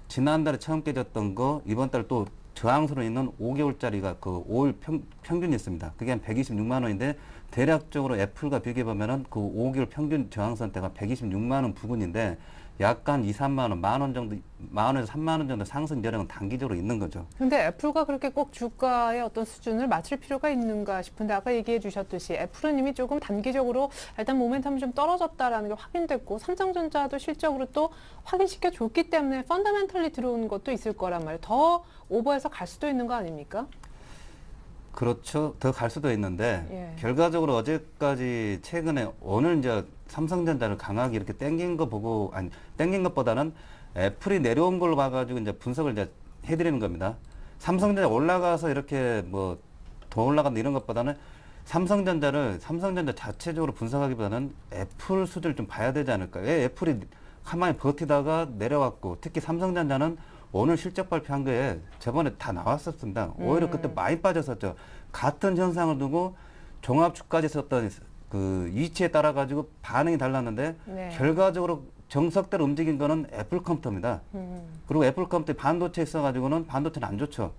지난달에 처음 깨졌던 거 이번 달 또 저항선으로 있는 5개월짜리가 그 5일 평균이 있습니다. 그게 한 126만 원인데 대략적으로 애플과 비교해 보면은 그 5개월 평균 저항선대가 126만 원 부분인데 약간 2, 3만 원, 만 원 정도, 만 원에서 3만 원 정도 상승 여력은 단기적으로 있는 거죠. 근데 애플과 그렇게 꼭 주가의 어떤 수준을 맞출 필요가 있는가 싶은데 아까 얘기해 주셨듯이 애플은 이미 조금 단기적으로 일단 모멘텀이 좀 떨어졌다라는 게 확인됐고 삼성전자도 실적으로 또 확인시켜 줬기 때문에 펀더멘털리 들어온 것도 있을 거란 말이에요. 더 오버해서 갈 수도 있는 거 아닙니까? 그렇죠. 더 갈 수도 있는데 예. 결과적으로 어제까지 최근에 오늘 이제 삼성전자를 강하게 이렇게 땡긴 거 보고 아니 땡긴 것보다는 애플이 내려온 걸로 봐가지고 이제 분석을 이제 해드리는 겁니다. 삼성전자 올라가서 이렇게 뭐 더 올라간다 이런 것보다는 삼성전자 자체적으로 분석하기보다는 애플 수준을 좀 봐야 되지 않을까. 왜 애플이 가만히 버티다가 내려왔고 특히 삼성전자는 오늘 실적 발표한 거에 저번에 다 나왔었습니다. 오히려 그때 많이 빠졌었죠. 같은 현상을 두고 종합주까지 썼던 그 이치에 따라 가지고 반응이 달랐는데 네. 결과적으로 정석대로 움직인 거는 애플 컴퓨터입니다. 그리고 애플 컴퓨터 반도체 있어가지고는 반도체는 안 좋죠.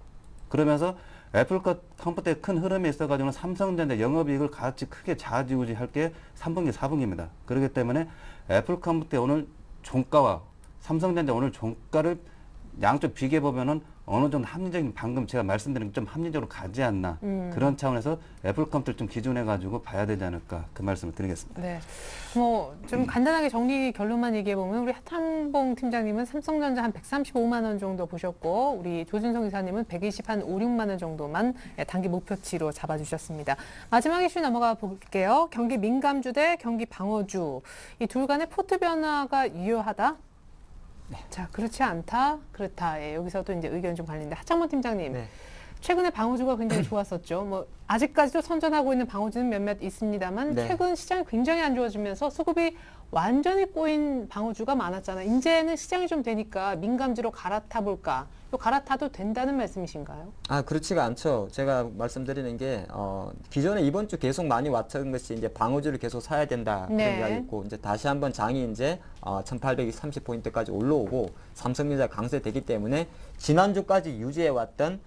그러면서 애플 컴퓨터에 큰 흐름이 있어가지고는 삼성전자 영업이익을 같이 크게 좌지우지할 게 3분기, 4분기입니다. 그렇기 때문에 애플 컴퓨터 오늘 종가와 삼성전자 오늘 종가를 양쪽 비교해 보면은 어느 정도 합리적인 방금 제가 말씀드린 좀 합리적으로 가지 않나 그런 차원에서 애플 컴퓨터를 좀 기준해 가지고 봐야 되지 않을까 그 말씀을 드리겠습니다. 네. 뭐 좀 간단하게 정리 결론만 얘기해 보면 우리 하탄봉 팀장님은 삼성전자 한 135만 원 정도 보셨고 우리 조준성 이사님은 120한 5, 6만 원 정도만 단기 목표치로 잡아주셨습니다. 마지막 이슈 넘어가 볼게요. 경기 민감주 대 경기 방어주 이 둘 간의 포트 변화가 유효하다. 자, 그렇지 않다, 그렇다. 예, 여기서도 이제 의견 좀 갈리는데 하창범 팀장님, 네. 최근에 방어주가 굉장히 좋았었죠. 뭐 아직까지도 선전하고 있는 방어주는 몇몇 있습니다만 네. 최근 시장이 굉장히 안 좋아지면서 수급이 완전히 꼬인 방어주가 많았잖아요. 이제는 시장이 좀 되니까 민감주로 갈아타 볼까? 또 갈아타도 된다는 말씀이신가요? 아, 그렇지가 않죠. 제가 말씀드리는 게, 기존에 이번 주 계속 많이 왔던 것이 이제 방어주를 계속 사야 된다. 그런 네. 이야기 있고, 이제 다시 한번 장이 이제, 1830포인트까지 올라오고, 삼성전자 강세되기 때문에, 지난주까지 유지해왔던,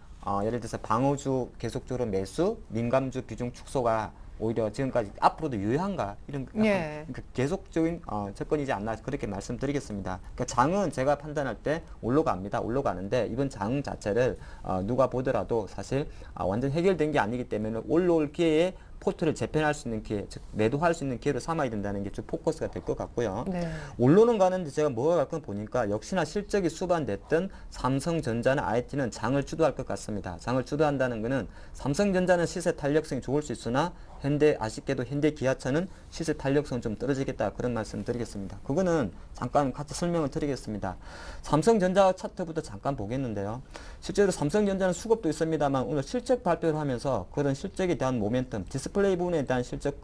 예를 들어서 방어주 계속적으로 매수, 민감주 비중 축소가 오히려 지금까지 앞으로도 유효한가 이런 예. 계속적인 접근이지 않나 그렇게 말씀드리겠습니다. 그러니까 장은 제가 판단할 때 올라갑니다. 올라가는데 이번 장 자체를 누가 보더라도 사실 완전 해결된 게 아니기 때문에 올라올 기회에 포트를 재편할 수 있는 기회, 즉 매도할 수 있는 기회로 삼아야 된다는 게 좀 포커스가 될 것 같고요. 네. 올로는 가는데 제가 뭐가 갈건 보니까 역시나 실적이 수반됐던 삼성전자나 IT는 장을 주도할 것 같습니다. 장을 주도한다는 것은 삼성전자는 시세 탄력성이 좋을 수 있으나 현대 아쉽게도 현대 기아차는 시세 탄력성 좀 떨어지겠다 그런 말씀 드리겠습니다. 그거는 잠깐 같이 설명을 드리겠습니다. 삼성전자 차트부터 잠깐 보겠는데요. 실제로 삼성전자는 수급도 있습니다만 오늘 실적 발표를 하면서 그런 실적에 대한 모멘텀, 디스플레이 부분에 대한 실적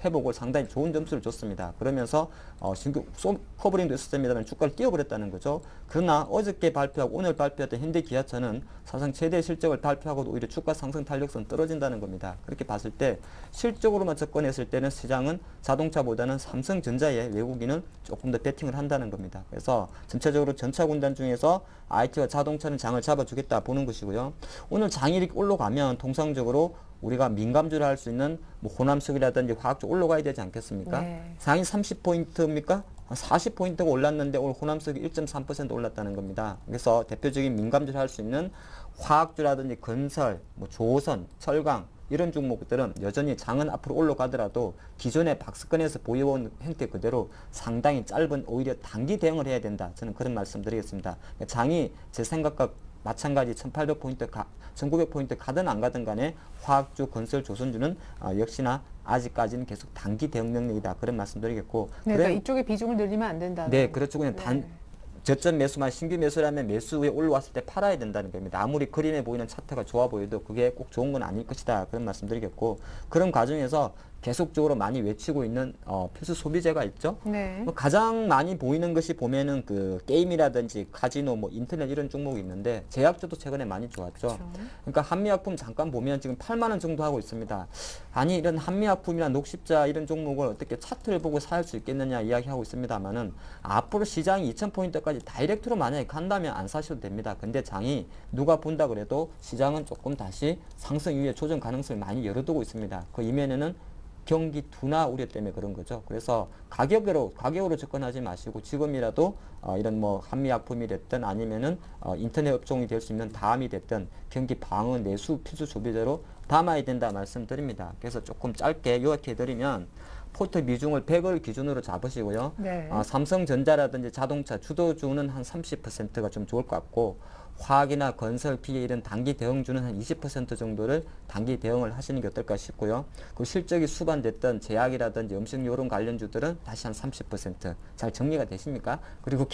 회복을 상당히 좋은 점수를 줬습니다. 그러면서 신규 커버링도 있었습니다만 주가를 띄워버렸다는 거죠. 그러나 어저께 발표하고 오늘 발표했던 현대 기아차는 사상 최대 실적을 발표하고도 오히려 주가 상승 탄력성 떨어진다는 겁니다. 그렇게 봤을 때 실적으로만 접근했을 때는 시장은 자동차보다는 삼성전자에 외국인은 조금 더 베팅을 한다는 겁니다. 그래서 전체적으로 전차군단 중에서 IT와 자동차는 장을 잡아주겠다 보는 것이고요. 오늘 장이 올라가면 통상적으로 우리가 민감주를 할 수 있는 뭐 호남석이라든지 화학주 올라가야 되지 않겠습니까? 네. 장이 30포인트입니까? 40포인트가 올랐는데 오늘 호남석이 1.3% 올랐다는 겁니다. 그래서 대표적인 민감주를 할 수 있는 화학주라든지 건설, 뭐 조선, 철강 이런 종목들은 여전히 장은 앞으로 올라가더라도 기존의 박스권에서 보여온 형태 그대로 상당히 짧은 오히려 단기 대응을 해야 된다. 저는 그런 말씀 드리겠습니다. 장이 제 생각과 마찬가지 1800포인트, 1900포인트 가든 안 가든 간에 화학주, 건설, 조선주는 역시나 아직까지는 계속 단기 대응 능력이다. 그런 말씀 드리겠고. 네, 그러니까 이쪽의 비중을 늘리면 안 된다. 네, 그렇죠. 그냥 네. 저점 매수만 신규 매수라면 매수에 올라왔을 때 팔아야 된다는 겁니다. 아무리 그림에 보이는 차트가 좋아 보여도 그게 꼭 좋은 건 아닐 것이다. 그런 말씀 드리겠고. 그런 과정에서 계속적으로 많이 외치고 있는 필수 소비재가 있죠. 네. 뭐 가장 많이 보이는 것이 보면은 그 게임이라든지 카지노, 뭐 인터넷 이런 종목이 있는데 제약주도 최근에 많이 좋았죠. 그렇죠. 그러니까 한미약품 잠깐 보면 지금 8만 원 정도 하고 있습니다. 아니 이런 한미약품이나 녹십자 이런 종목을 어떻게 차트를 보고 살 수 있겠느냐 이야기하고 있습니다만은 앞으로 시장이 2,000포인트까지 다이렉트로 만약에 간다면 안 사셔도 됩니다. 근데 장이 누가 본다 그래도 시장은 조금 다시 상승 이후에 조정 가능성을 많이 열어두고 있습니다. 그 이면에는 경기 둔화 우려 때문에 그런 거죠. 그래서 가격으로 접근하지 마시고 지금이라도 이런 뭐 한미약품이 됐든 아니면은 인터넷 업종이 될 수 있는 다음이 됐든 경기 방어 내수 필수 소비재로 담아야 된다 말씀드립니다. 그래서 조금 짧게 요약해 드리면 포트 비중을 100을 기준으로 잡으시고요. 네. 삼성전자라든지 자동차 주도주는 한 30%가 좀 좋을 것 같고 화학이나 건설, PA 이런 단기 대응주는 한 20% 정도를 단기 대응을 하시는 게 어떨까 싶고요. 그 실적이 수반됐던 제약이라든지 음식료론 관련주들은 다시 한 30%. 잘 정리가 되십니까? 그리고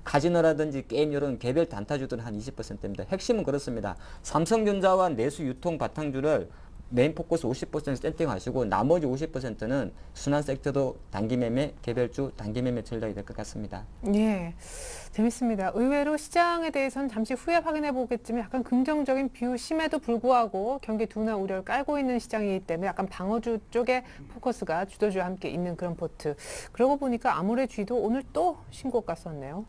카지노라든지 게임 이런 개별 단타주들은 한 20%입니다. 핵심은 그렇습니다. 삼성전자와 내수 유통 바탕주를 메인 포커스 50% 세팅하시고 나머지 50%는 순환 섹터도 단기 매매, 개별주 단기 매매 전략이 될 것 같습니다. 예, 재밌습니다. 의외로 시장에 대해서는 잠시 후에 확인해 보겠지만 약간 긍정적인 비유심에도 불구하고 경기 둔화 우려를 깔고 있는 시장이기 때문에 약간 방어주 쪽에 포커스가 주도주와 함께 있는 그런 포트. 그러고 보니까 아모레 G도 오늘 또 신고가 썼네요.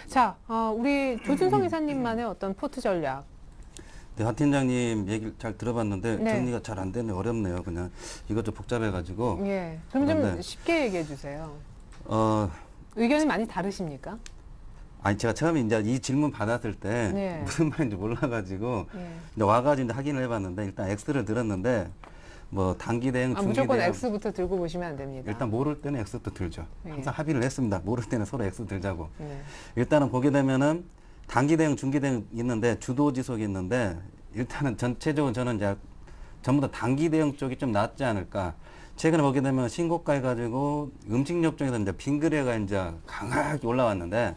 자, 우리 조준성 이사님만의 어떤 포트 전략. 한 팀장님 얘기를 잘 들어봤는데 네. 정리가 잘 안 되네. 어렵네요. 그냥 이것 좀 복잡해가지고. 예. 그럼 좀 그런데, 쉽게 얘기해 주세요. 어, 의견이 많이 다르십니까? 아니 제가 처음에 이제 이 질문 받았을 때 네. 무슨 말인지 몰라가지고 예. 이제 와가지고 이제 확인을 해봤는데 일단 X를 들었는데 뭐 단기 대응, 중기 무조건 대응 X부터 들고 보시면 안 됩니다. 일단 모를 때는 X부터 들죠. 예. 항상 합의를 했습니다. 모를 때는 서로 X 들자고. 예. 일단은 보게 되면은 단기 대응, 중기 대응 있는데 주도 지속이 있는데 일단은 전체적으로 저는 이제 전부 다 단기 대응 쪽이 좀 낫지 않을까. 최근에 보게 되면 신고가 해가지고 음식료 쪽에서 이제 빙그레가 이제 강하게 올라왔는데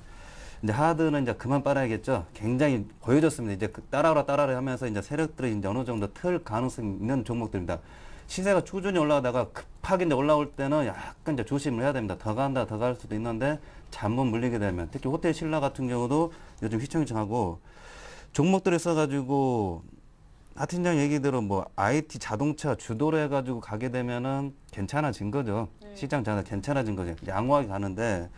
이제 하드는 이제 그만 빨아야겠죠. 굉장히 보여졌습니다. 이제 따라오라 하면서 이제 세력들이 이제 어느 정도 틀 가능성이 있는 종목들입니다. 시세가 꾸준히 올라가다가 급하게 이제 올라올 때는 약간 이제 조심을 해야 됩니다. 더 간다, 더 갈 수도 있는데 잘못 물리게 되면 특히 호텔 신라 같은 경우도 요즘 휘청휘청하고 종목들을 써가지고 하 팀장 얘기대로 뭐 IT 자동차 주도로 해가지고 가게 되면은 괜찮아진 거죠. 시장 자체가 괜찮아진 거죠. 양호하게 가는데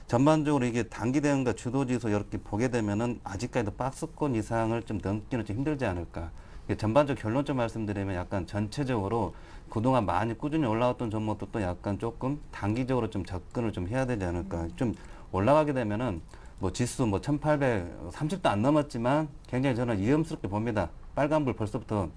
전반적으로 이게 단기 대응과 주도 지수 이렇게 보게 되면은 아직까지도 박스권 이상을 좀 넘기는 좀 힘들지 않을까. 전반적 결론 좀 말씀드리면 약간 전체적으로 그동안 많이 꾸준히 올라왔던 종목도 약간 조금 단기적으로 좀 접근을 좀 해야 되지 않을까. 좀 올라가게 되면은 뭐 지수 뭐 1830도 안 넘었지만 굉장히 저는 위험스럽게 봅니다. 빨간불 벌써부터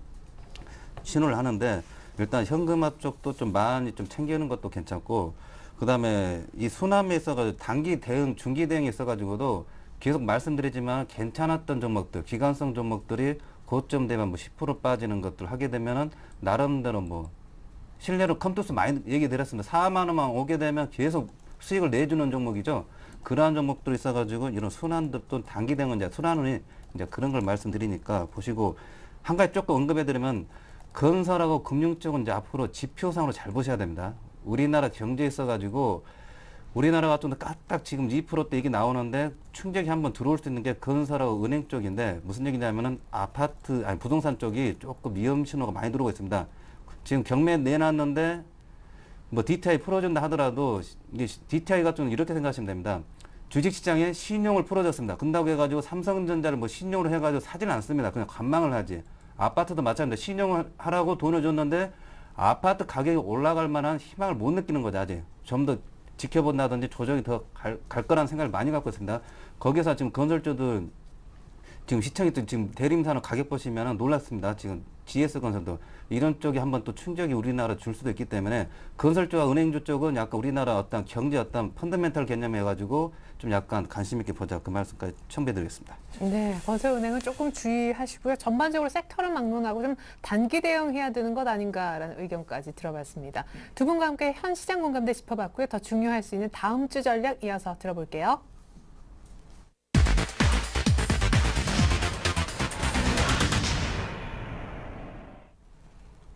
신호를 하는데 일단 현금화 쪽도 좀 많이 좀 챙기는 것도 괜찮고 그다음에 이 수남에 있어가지고 단기 대응, 중기 대응이 있어가지고도 계속 말씀드리지만 괜찮았던 종목들, 기관성 종목들이 고점 되면 뭐 10% 빠지는 것들 하게 되면은 나름대로 뭐 실내로 컴투스 많이 얘기 드렸습니다. 4만 원만 오게 되면 계속 수익을 내주는 종목이죠. 그러한 종목들이 있어가지고 이런 순환도 단기 대응은 이제 순환이 이제 그런 걸 말씀드리니까 보시고 한 가지 조금 언급해드리면 건설하고 금융 쪽은 이제 앞으로 지표상으로 잘 보셔야 됩니다. 우리나라 경제에 있어가지고 우리나라 같은 데 까딱 지금 2%대 얘기 나오는데 충격이 한번 들어올 수 있는 게 건설하고 은행 쪽인데 무슨 얘기냐면은 아파트, 아니 부동산 쪽이 조금 위험 신호가 많이 들어오고 있습니다. 지금 경매 내놨는데 뭐 DTI 풀어준다 하더라도 이게 DTI 같은 경우는 이렇게 생각하시면 됩니다. 주식시장에 신용을 풀어줬습니다. 근다고 해가지고 삼성전자를 뭐 신용으로 해가지고 사지는 않습니다. 그냥 관망을 하지. 아파트도 마찬가지입니다. 신용을 하라고 돈을 줬는데 아파트 가격이 올라갈 만한 희망을 못 느끼는 거죠. 아직 좀 더 지켜본다든지 조정이 더 갈 거라는 생각을 많이 갖고 있습니다. 거기서 지금 건설주들 지금 시청이 지금 대림산업 가격 보시면 놀랐습니다. 지금 GS건설도 이런 쪽이 한번 또 충격이 우리나라 줄 수도 있기 때문에 건설주와 은행주 쪽은 약간 우리나라 어떤 경제 어떤 펀더멘탈 개념이 해가지고 좀 약간 관심 있게 보자 그 말씀까지 첨부해드리겠습니다. 네, 건설은행은 조금 주의하시고요. 전반적으로 섹터를 막론하고 좀 단기 대응해야 되는 것 아닌가라는 의견까지 들어봤습니다. 두 분과 함께 현 시장 공감대 짚어봤고요. 더 중요할 수 있는 다음 주 전략 이어서 들어볼게요.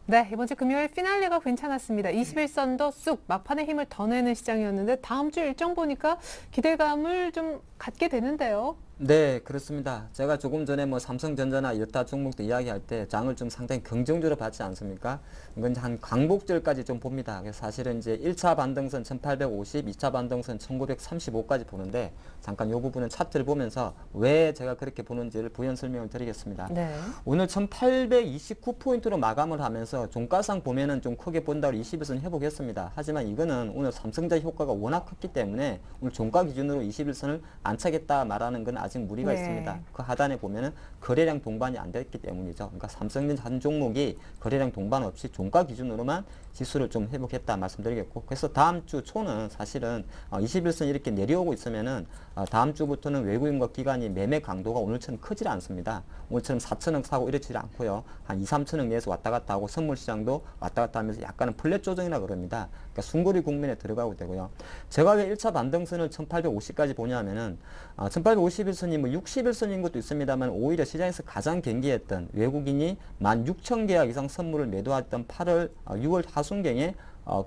네, 이번 주 금요일 피날레가 괜찮았습니다. 21선도 쑥 막판에 힘을 더 내는 시장이었는데 다음 주 일정 보니까 기대감을 좀 갖게 되는데요. 네, 그렇습니다. 제가 조금 전에 뭐 삼성전자나 여타 종목도 이야기할 때 장을 좀 상당히 긍정적으로 봤지 않습니까? 이건 한 광복절까지 좀 봅니다. 그래서 사실은 이제 1차 반등선 1850, 2차 반등선 1935까지 보는데 잠깐 이 부분은 차트를 보면서 왜 제가 그렇게 보는지를 부연 설명을 드리겠습니다. 네. 오늘 1829포인트로 마감을 하면서 종가상 보면은 좀 크게 본다고 21선 회복했습니다. 하지만 이거는 오늘 삼성전자 효과가 워낙 컸기 때문에 오늘 종가 기준으로 21선을 안 차겠다 말하는 건 아직 무리가 네. 있습니다. 그 하단에 보면은 거래량 동반이 안 됐기 때문이죠. 그러니까 삼성전자 한 종목이 거래량 동반 없이 종가 기준으로만 지수를 좀 회복했다 말씀드리겠고, 그래서 다음 주 초는 사실은 21선 이렇게 내려오고 있으면은 다음 주부터는 외국인과 기관이 매매 강도가 오늘처럼 크질 않습니다. 오늘처럼 4천억 사고 이러지 않고요. 한 2, 3천억 내에서 왔다 갔다 하고 선물 시장도 왔다 갔다 하면서 약간은 플랫 조정이라 그럽니다. 그러니까 숨고리 국면에 들어가고 되고요. 제가 왜 1차 반등선을 1850까지 보냐면은 1851선이 뭐 61선인 것도 있습니다만 오히려 시장에서 가장 경계했던 외국인이 16,000계약 이상 선물을 매도했던 6월 하순경에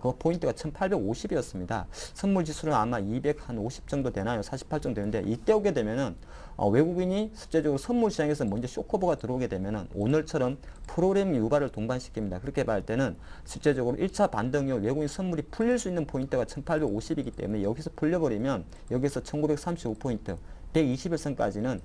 그 포인트가 1850이었습니다. 선물 지수는 아마 250 정도 되나요? 48 정도 되는데 이때 오게 되면은 외국인이 실제적으로 선물 시장에서 먼저 쇼커버가 들어오게 되면은 오늘처럼 프로그램 유발을 동반시킵니다. 그렇게 볼 때는 실제적으로 1차 반등 이후 외국인 선물이 풀릴 수 있는 포인트가 1850이기 때문에 여기서 풀려버리면 여기서 1935포인트 121선까지는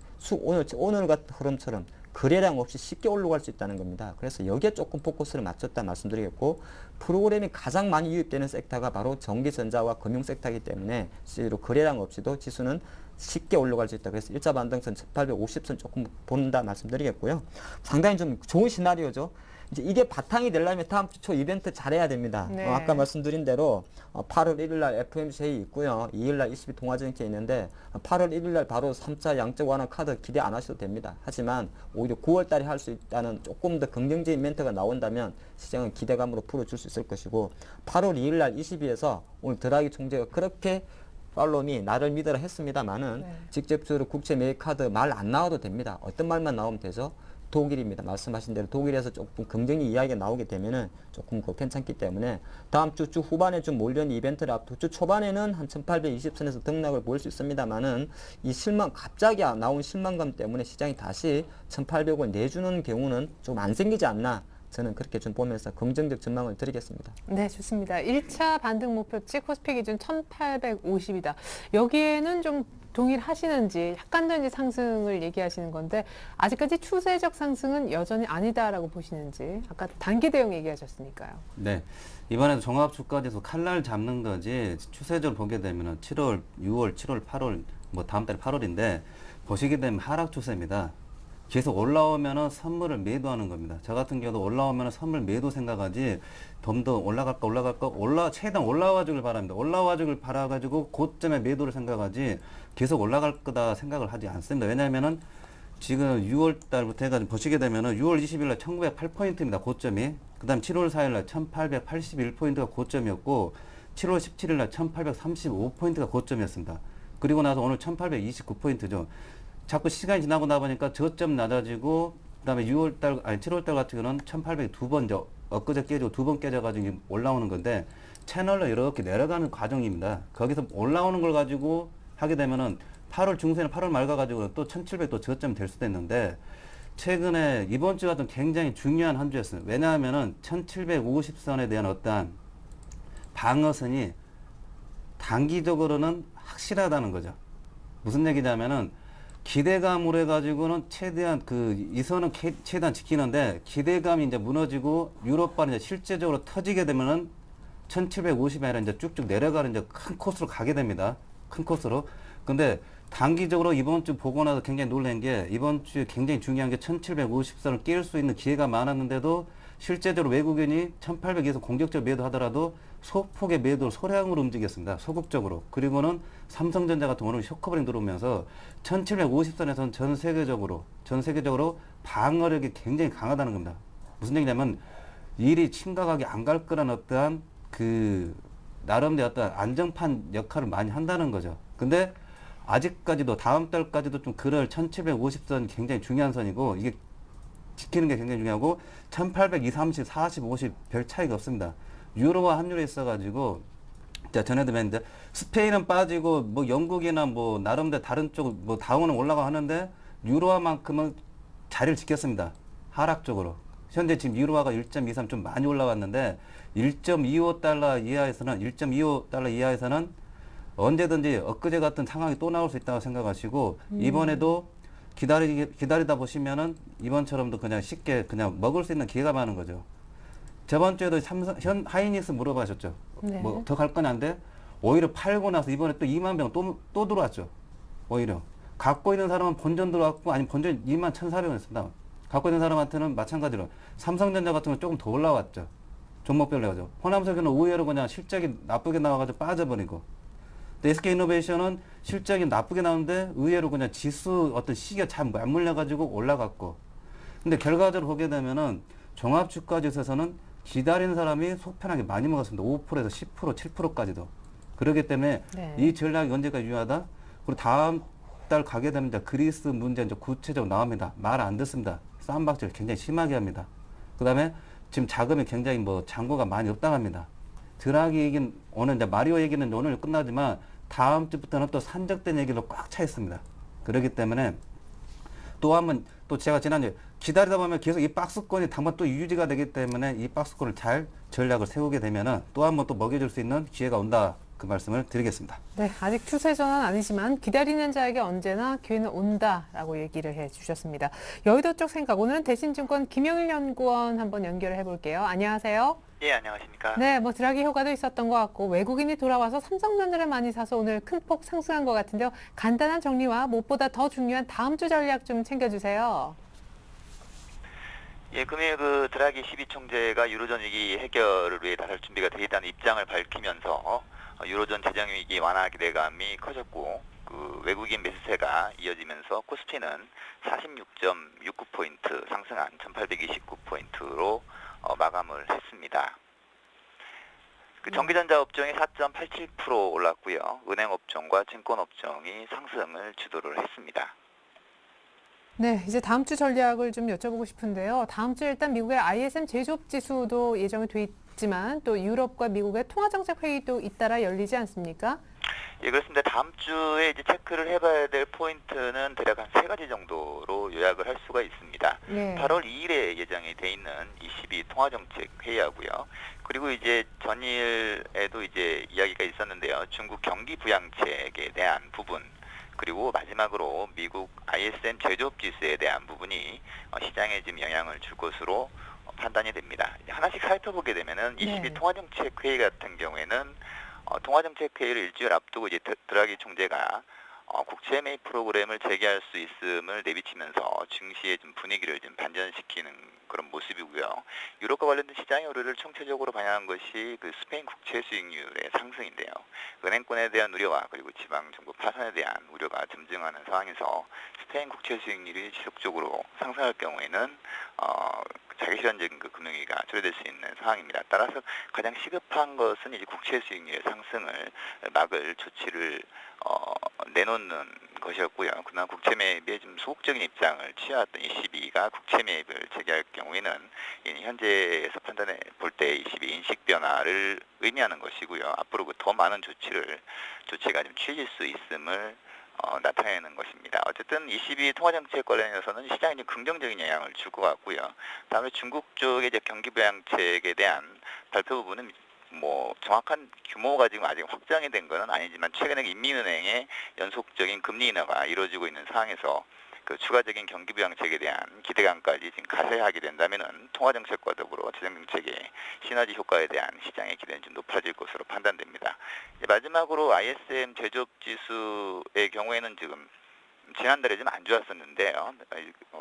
오늘 같은 흐름처럼 거래량 없이 쉽게 올라갈 수 있다는 겁니다. 그래서 여기에 조금 포커스를 맞췄다 말씀드리겠고, 프로그램이 가장 많이 유입되는 섹터가 바로 전기전자와 금융 섹터이기 때문에 실제로 거래량 없이도 지수는 쉽게 올라갈 수 있다. 그래서 일자 반등선 1850선 조금 본다 말씀드리겠고요. 상당히 좀 좋은 시나리오죠. 이제 이게 바탕이 되려면 다음 주 초 이벤트 잘해야 됩니다. 네. 아까 말씀드린 대로 8월 1일 날 FOMC 회의 있고요. 2일 날 ECB 통화정책 있는데 8월 1일 날 바로 3차 양적 완화 카드 기대 안 하셔도 됩니다. 하지만 오히려 9월 달에 할 수 있다는 조금 더 긍정적인 멘트가 나온다면 시장은 기대감으로 풀어줄 수 있을 것이고, 8월 2일 날 ECB에서 오늘 드라기 총재가 그렇게 팔로미 나를 믿으라 했습니다만은 네. 직접적으로 국채 매입 카드 말 안 나와도 됩니다. 어떤 말만 나오면 되죠? 독일입니다. 말씀하신 대로 독일에서 조금 긍정의 이야기가 나오게 되면은 조금 괜찮기 때문에 다음 주 후반에 좀 몰려있는 이벤트를 앞두고 주 초반에는 한 1820선에서 등락을 보일 수 있습니다만은 이 갑자기 나온 실망감 때문에 시장이 다시 1800원 내주는 경우는 좀 안 생기지 않나, 저는 그렇게 좀 보면서 긍정적 전망을 드리겠습니다. 네, 좋습니다. 1차 반등 목표치 코스피 기준 1850이다. 여기에는 좀 동일하시는지, 약간 더 이제 상승을 얘기하시는 건데, 아직까지 추세적 상승은 여전히 아니다라고 보시는지, 아까 단기 대응 얘기하셨으니까요. 네. 이번에도 종합주가지수 칼날 잡는 거지, 추세적으로 보게 되면은 7월, 6월, 7월, 8월, 뭐 다음 달에 8월인데, 보시게 되면 하락 추세입니다. 계속 올라오면은 선물을 매도하는 겁니다. 저 같은 경우도 올라오면은 선물 매도 생각하지, 좀 더 올라갈까, 최대한 올라와 주길 바랍니다. 올라와 주길 바라가지고 고점에 매도를 생각하지, 계속 올라갈 거다 생각을 하지 않습니다. 왜냐면은 지금 6월 달부터 해가지고 보시게 되면은 6월 20일 날 1908포인트입니다. 고점이. 그 다음 7월 4일 날 1881포인트가 고점이었고, 7월 17일 날 1835포인트가 고점이었습니다. 그리고 나서 오늘 1829포인트죠. 자꾸 시간이 지나고 나보니까 저점 낮아지고, 그 다음에 7월 달 같은 경우는 1802번, 엊그제 깨지고 2번 깨져가지고 올라오는 건데, 채널로 이렇게 내려가는 과정입니다. 거기서 올라오는 걸 가지고 하게 되면은 8월 중순에 8월 말 가가지고 또 1700 또 저점이 될 수도 있는데, 최근에 이번 주 같은 굉장히 중요한 한 주였습니다. 왜냐하면은 1750선에 대한 어떠한 방어선이 단기적으로는 확실하다는 거죠. 무슨 얘기냐면은, 기대감으로 해가지고는 최대한 이 선은 최대한 지키는데, 기대감이 이제 무너지고 유럽발이 이제 실제적으로 터지게 되면은 1750이 아니라 이제 쭉쭉 내려가는 이제 큰 코스로 가게 됩니다. 큰 코스로. 근데 단기적으로 이번 주 보고 나서 굉장히 놀란 게, 이번 주에 굉장히 중요한 게 1750선을 깰 수 있는 기회가 많았는데도 실제적으로 외국인이 1800에서 공격적 매도하더라도 소폭의 매도를 소량으로 움직였습니다. 소극적으로. 그리고는 삼성전자 같은 경우는 쇼커버링 들어오면서 1750선에서는 전 세계적으로 방어력이 굉장히 강하다는 겁니다. 무슨 얘기냐면, 일이 심각하게 안 갈 거란 어떠한 나름대로 어떤 안정판 역할을 많이 한다는 거죠. 근데 아직까지도 다음 달까지도 좀 그럴 1750선 굉장히 중요한 선이고, 이게 지키는 게 굉장히 중요하고, 1800, 20, 30, 40, 50 별 차이가 없습니다. 유로와 환율에 있어가지고, 제가 전해드렸는데, 스페인은 빠지고, 뭐 영국이나 뭐 나름대로 다른 쪽, 뭐 다운은 올라가 하는데, 유로화만큼은 자리를 지켰습니다. 하락적으로. 현재 지금 유로화가 1.23 좀 많이 올라왔는데, 1.25달러 이하에서는 언제든지 엊그제 같은 상황이 또 나올 수 있다고 생각하시고, 이번에도 기다리다 보시면은 이번처럼도 그냥 쉽게 그냥 먹을 수 있는 기회가 많은 거죠. 저번 주에도 하이닉스 물어봐셨죠. 네. 뭐 더 갈 거냐인데, 오히려 팔고 나서 이번에 또 2만 병 또 들어왔죠. 오히려 갖고 있는 사람은 본전 들어왔고, 아니 본전 2만 1,400원이었습니다. 갖고 있는 사람한테는 마찬가지로 삼성전자 같은 건 조금 더 올라왔죠. 종목별로 해가지고. 호남석유는 의외로 그냥 실적이 나쁘게 나와가지고 빠져버리고, SK이노베이션은 실적이 나쁘게 나오는데 의외로 그냥 지수 어떤 시기가 잘 안 물려가지고 올라갔고. 근데 결과적으로 보게 되면은 종합주가지수에서는 기다리는 사람이 속편하게 많이 먹었습니다. 5%에서 10%, 7%까지도. 그렇기 때문에 네. 이 전략이 언제까지 유효하다? 그리고 다음 달 가게 되면 이제 그리스 문제 이제 구체적으로 나옵니다. 말 안 듣습니다. 쌈박질 굉장히 심하게 합니다. 그 다음에 지금 자금이 굉장히 뭐 잔고가 많이 없다고 합니다. 드라기 얘기는 오늘 이제 마리오 얘기는 오늘 끝나지만, 다음 주부터는 또 산적된 얘기로 꽉 차 있습니다. 그렇기 때문에 또 제가 지난주에 기다리다 보면 계속 이 박스권이 당분 또 유지가 되기 때문에 이 박스권을 잘 전략을 세우게 되면은 또 한 번 또 먹여줄 수 있는 기회가 온다. 그 말씀을 드리겠습니다. 네, 아직 추세 전환 아니지만 기다리는 자에게 언제나 기회는 온다라고 얘기를 해주셨습니다. 여의도 쪽 생각, 오늘은 대신증권 김영일 연구원 한번 연결을 해볼게요. 안녕하세요. 예, 안녕하십니까. 네, 뭐 드라기 효과도 있었던 것 같고 외국인이 돌아와서 삼성전자를 많이 사서 오늘 큰 폭 상승한 것 같은데요. 간단한 정리와 무엇보다 더 중요한 다음 주 전략 좀 챙겨주세요. 예, 금일 드라기 12총재가 유로존 위기 해결을 위해 나설 준비가 되어 있다는 입장을 밝히면서 유로존 재정 위기 완화 기대감이 커졌고 외국인 매수세가 이어지면서 코스피는 46.69포인트 상승한 1829포인트로 마감을 했습니다. 전기전자 업종이 4.87% 올랐고요. 은행 업종과 증권 업종이 상승을 주도를 했습니다. 네, 이제 다음 주 전략을 좀 여쭤보고 싶은데요. 다음 주에 일단 미국의 ISM 제조업 지수도 예정이 돼 있지만 또 유럽과 미국의 통화정책 회의도 잇따라 열리지 않습니까? 예, 그렇습니다. 다음 주에 이제 체크를 해봐야 될 포인트는 대략 한 3가지 정도로 요약을 할 수가 있습니다. 네. 8월 2일에 예정이 돼 있는 22 통화정책 회의하고요. 그리고 이제 전일에도 이제 이야기가 있었는데요. 중국 경기 부양책에 대한 부분, 그리고 마지막으로 미국 ISM 제조업 지수에 대한 부분이 시장에 지금 영향을 줄 것으로 판단이 됩니다. 하나씩 살펴보게 되면은 22 네. 통화정책 회의 같은 경우에는 통화정책 회의를 일주일 앞두고 이제 드라기 총재가 국채 매입 프로그램을 재개할 수 있음을 내비치면서 증시의 좀 분위기를 좀 반전시키는 그런 모습이고요. 유럽과 관련된 시장의 우려를 총체적으로 반영한 것이 스페인 국채 수익률의 상승인데요. 은행권에 대한 우려와 그리고 지방 정부 파산에 대한 우려가 점증하는 상황에서 스페인 국채 수익률이 지속적으로 상승할 경우에는 자기실현적인 금융위기가 초래될 수 있는 상황입니다. 따라서 가장 시급한 것은 이제 국채 수익률의 상승을 막을 조치를 내놓는 것이었고요. 그러나 국채 매입에 좀 소극적인 입장을 취해왔던 22가 국채 매입을 재개할 경우에는 현재에서 판단해 볼 때 22 인식 변화를 의미하는 것이고요. 앞으로 더 많은 조치가 좀 취해질 수 있음을 나타내는 것입니다. 어쨌든 22 통화정책 관련해서는 시장에 좀 긍정적인 영향을 줄 것 같고요. 다음에 중국 쪽의 이제 경기 부양책에 대한 발표 부분은 정확한 규모가 지금 아직 확정이 된 것은 아니지만 최근에 인민은행의 연속적인 금리 인하가 이루어지고 있는 상황에서 추가적인 경기 부양책에 대한 기대감까지 지금 가세하게 된다면은 통화정책과 더불어 재정정책의 시너지 효과에 대한 시장의 기대는 좀 높아질 것으로 판단됩니다. 마지막으로 ISM 제조업 지수의 경우에는 지금 지난달에 좀 안 좋았었는데요.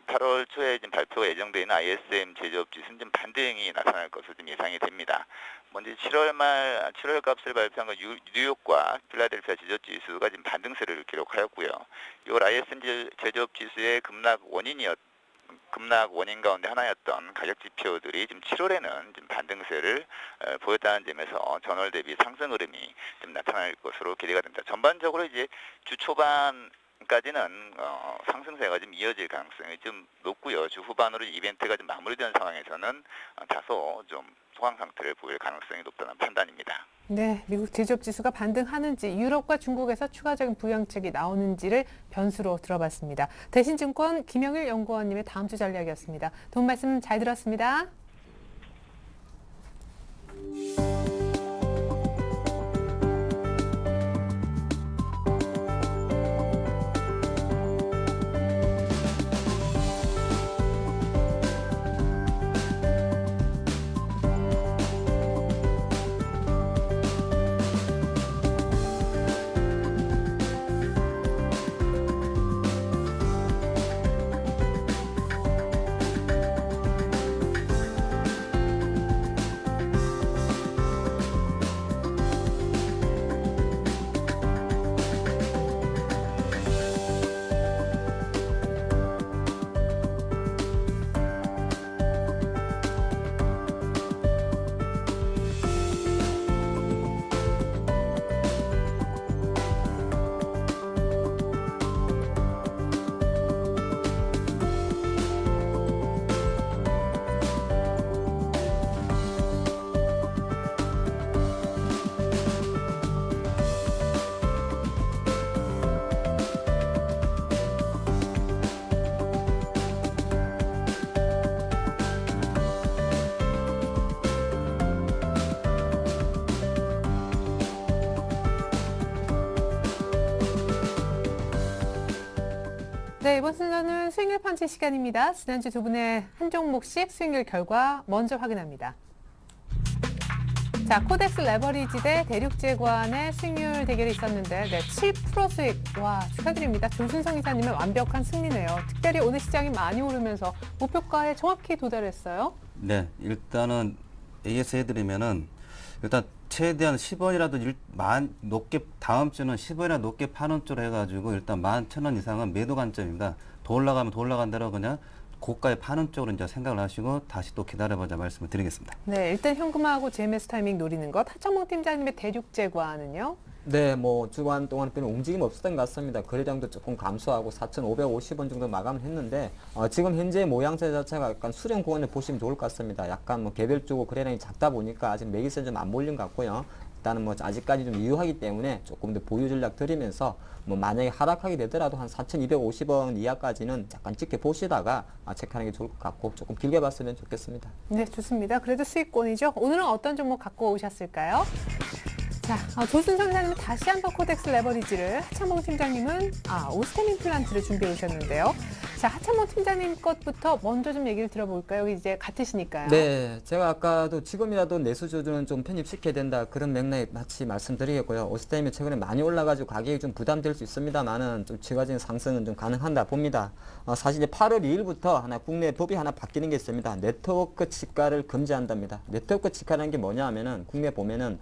8월 초에 지금 발표가 예정되어 있는 ISM 제조업 지수는 좀 반등이 나타날 것으로 좀 예상이 됩니다. 먼저 7월 값을 발표한 건 뉴욕과 필라델피아 제조업 지수가 지금 반등세를 기록하였고요. 6월 ISM 제조업 지수의 급락 원인 가운데 하나였던 가격 지표들이 지금 7월에는 좀 반등세를 보였다는 점에서 전월 대비 상승 흐름이 좀 나타날 것으로 기대가 됩니다. 전반적으로 이제 주 초반까지는 상승세가 좀 이어질 가능성이 좀 높고요. 주 후반으로 이벤트가 좀 마무리되는 상황에서는 다소 좀 소강 상태를 보일 가능성이 높다는 판단입니다. 네, 미국 제조업 지수가 반등하는지 유럽과 중국에서 추가적인 부양책이 나오는지를 변수로 들어봤습니다. 대신증권 김영일 연구원님의 다음 주 전략이었습니다. 도움 말씀 잘 들었습니다. 네, 이번 순서는 수익률 펀치 시간입니다. 지난주 두 분의 한 종목씩 수익률 결과 먼저 확인합니다. 자, 코덱스 레버리지 대 대륙제관의 수익률 대결이 있었는데 7% 수익. 와, 축하드립니다. 조순성 이사님의 완벽한 승리네요. 특별히 오늘 시장이 많이 오르면서 목표가에 정확히 도달했어요. 네, 일단은 AS 해드리면은 일단 최대한 10원이라도 높게 다음 주는 10원이라도 높게 파는 쪽으로 해가지고 일단 11,000원 이상은 매도 관점입니다. 더 올라가면 더 올라간 대로 그냥 고가에 파는 쪽으로 이제 생각을 하시고 다시 또 기다려보자 말씀을 드리겠습니다. 네, 일단 현금화하고 GMS 타이밍 노리는 것. 하창봉 팀장님의 대륙제관은요? 네, 뭐 주간 동안 별로 움직임 없었던 것 같습니다. 거래량도 조금 감소하고 4,550원 정도 마감을 했는데 지금 현재 모양새 자체가 약간 수렴 구간을 보시면 좋을 것 같습니다. 약간 뭐 개별적으로 거래량이 작다 보니까 아직 매기세는 좀 안 몰린 것 같고요. 일단은 뭐 아직까지 좀 유효하기 때문에 조금 더 보유 전략 들이면서 뭐 만약에 하락하게 되더라도 한 4,250원 이하까지는 약간 찍게 보시다가 체크하는 게 좋을 것 같고 조금 길게 봤으면 좋겠습니다. 네, 좋습니다. 그래도 수익권이죠. 오늘은 어떤 종목 갖고 오셨을까요? 자, 조순성 이사님은 다시 한번 코덱스 레버리지를, 하창봉 팀장님은 오스템 임플란트를 준비해 오셨는데요. 자, 하창봉 팀장님 것부터 먼저 좀 얘기를 들어볼까요? 여기 이제 같으시니까요. 네, 제가 아까도 지금이라도 내수 조준은 좀 편입시켜야 된다 그런 맥락에 같이 말씀드리겠고요. 오스템이 최근에 많이 올라가지고 가격이 좀 부담될 수 있습니다만은 좀 추가적인 상승은 좀 가능한다 봅니다. 사실 이제 8월 2일부터 국내 법이 하나 바뀌는 게 있습니다. 네트워크 치과를 금지한답니다. 네트워크 치과라는 게 뭐냐 하면은 국내 보면은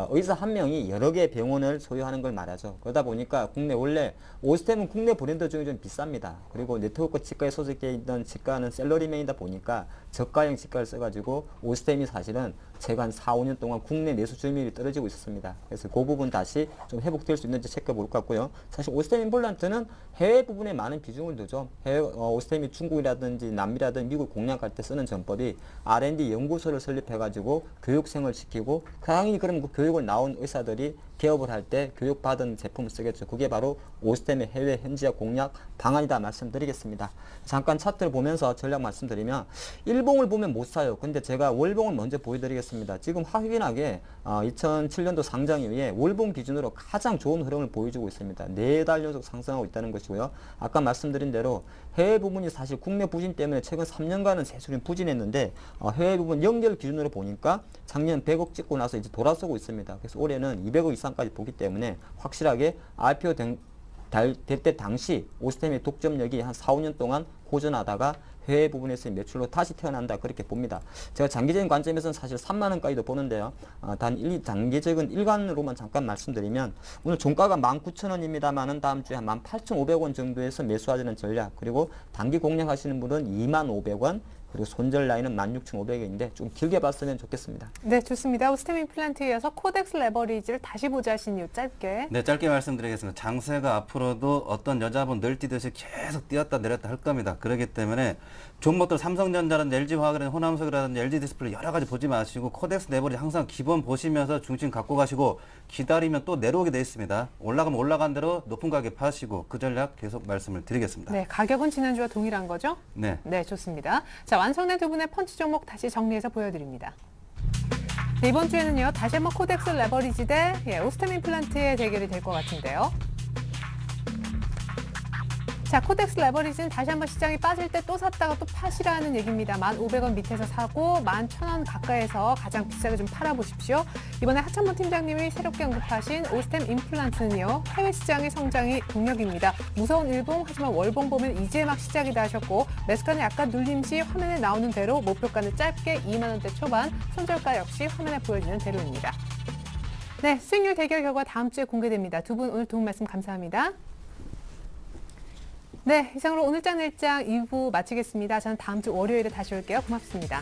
의사 한 명이 여러 개의 병원을 소유하는 걸 말하죠. 그러다 보니까 국내 원래 오스템은 국내 브랜드 중에 좀 비쌉니다. 그리고 네트워크 치과에 소속되어 있던 치과는 셀러리맨이다 보니까 저가형 치과를 써가지고 오스템이 사실은 최근 4, 5년 동안 국내 내수 점유율이 떨어지고 있었습니다. 그래서 그 부분 다시 좀 회복될 수 있는지 체크해 볼 것 같고요. 사실 오스템 임플란트는 해외 부분에 많은 비중을 두죠. 해외 오스템이 중국이라든지 남미라든지 미국 공략할 때 쓰는 전법이 R&D 연구소를 설립해가지고 교육생을 시키고 당연히 그럼 그 교육을 나온 의사들이 개업을 할 때 교육받은 제품을 쓰겠죠. 그게 바로 오스템의 해외 현지화 공략 방안이다 말씀드리겠습니다. 잠깐 차트를 보면서 전략 말씀드리면 일봉을 보면 못 사요. 근데 제가 월봉을 먼저 보여드리겠습니다. 지금 확연하게 2007년도 상장 이후에 월봉 기준으로 가장 좋은 흐름을 보여주고 있습니다. 4달 연속 상승하고 있다는 것이고요. 아까 말씀드린 대로 해외 부분이 사실 국내 부진 때문에 최근 3년간은 세수는 부진했는데 해외 부분 연결 기준으로 보니까 작년 100억 찍고 나서 이제 돌아서고 있습니다. 그래서 올해는 200억 이상까지 보기 때문에 확실하게 IPO 될 때 당시 오스템의 독점력이 한 4, 5년 동안 호전하다가 해외 부분에서의 매출로 다시 태어난다 그렇게 봅니다. 제가 장기적인 관점에서는 사실 3만원까지도 보는데요. 단기적인 일관으로만 잠깐 말씀드리면 오늘 종가가 19,000원입니다만은 다음 주에 한 18,500원 정도에서 매수하자는 전략, 그리고 단기 공략하시는 분은 25,000원, 그리고 손절 라인은 16,500원인데 좀 길게 봤으면 좋겠습니다. 네, 좋습니다. 오스템 임플란트에 이어서 코덱스 레버리지를 다시 보자 하신 이유 짧게. 네, 짧게 말씀드리겠습니다. 장세가 앞으로도 어떤 여자분 널뛰듯이 계속 뛰었다 내렸다 할 겁니다. 그렇기 때문에 종목들 삼성전자라든지 LG화학이라든지 호남석이라든지 LG디스플레이 여러 가지 보지 마시고 코덱스 레버리지 항상 기본 보시면서 중심 갖고 가시고 기다리면 또 내려오게 돼 있습니다. 올라가면 올라간 대로 높은 가격에 파시고 그 전략 계속 말씀을 드리겠습니다. 네, 가격은 지난주와 동일한 거죠? 네. 네, 좋습니다. 자, 완성된 두 분의 펀치 종목 다시 정리해서 보여드립니다. 네, 이번 주에는요, 다시 한번 코덱스 레버리지 대 오스템 임플란트의 대결이 될 것 같은데요. 자, 코덱스 레버리지는 다시 한번 시장이 빠질 때 또 샀다가 또 파시라는 얘기입니다. 1,500원 밑에서 사고 11,000원 가까이에서 가장 비싸게 좀 팔아보십시오. 이번에 하창봉 팀장님이 새롭게 언급하신 오스템 임플란트는요, 해외 시장의 성장이 동력입니다. 무서운 일봉, 하지만 월봉 보면 이제 막 시작이다 하셨고, 매수가는 약간 눌림 시 화면에 나오는 대로 목표가는 짧게 2만 원대 초반, 손절가 역시 화면에 보여지는 대로입니다. 네, 수익률 대결 결과 다음 주에 공개됩니다. 두 분 오늘 도움 말씀 감사합니다. 네, 이상으로 오늘장 일장 2부 마치겠습니다. 저는 다음 주 월요일에 다시 올게요. 고맙습니다.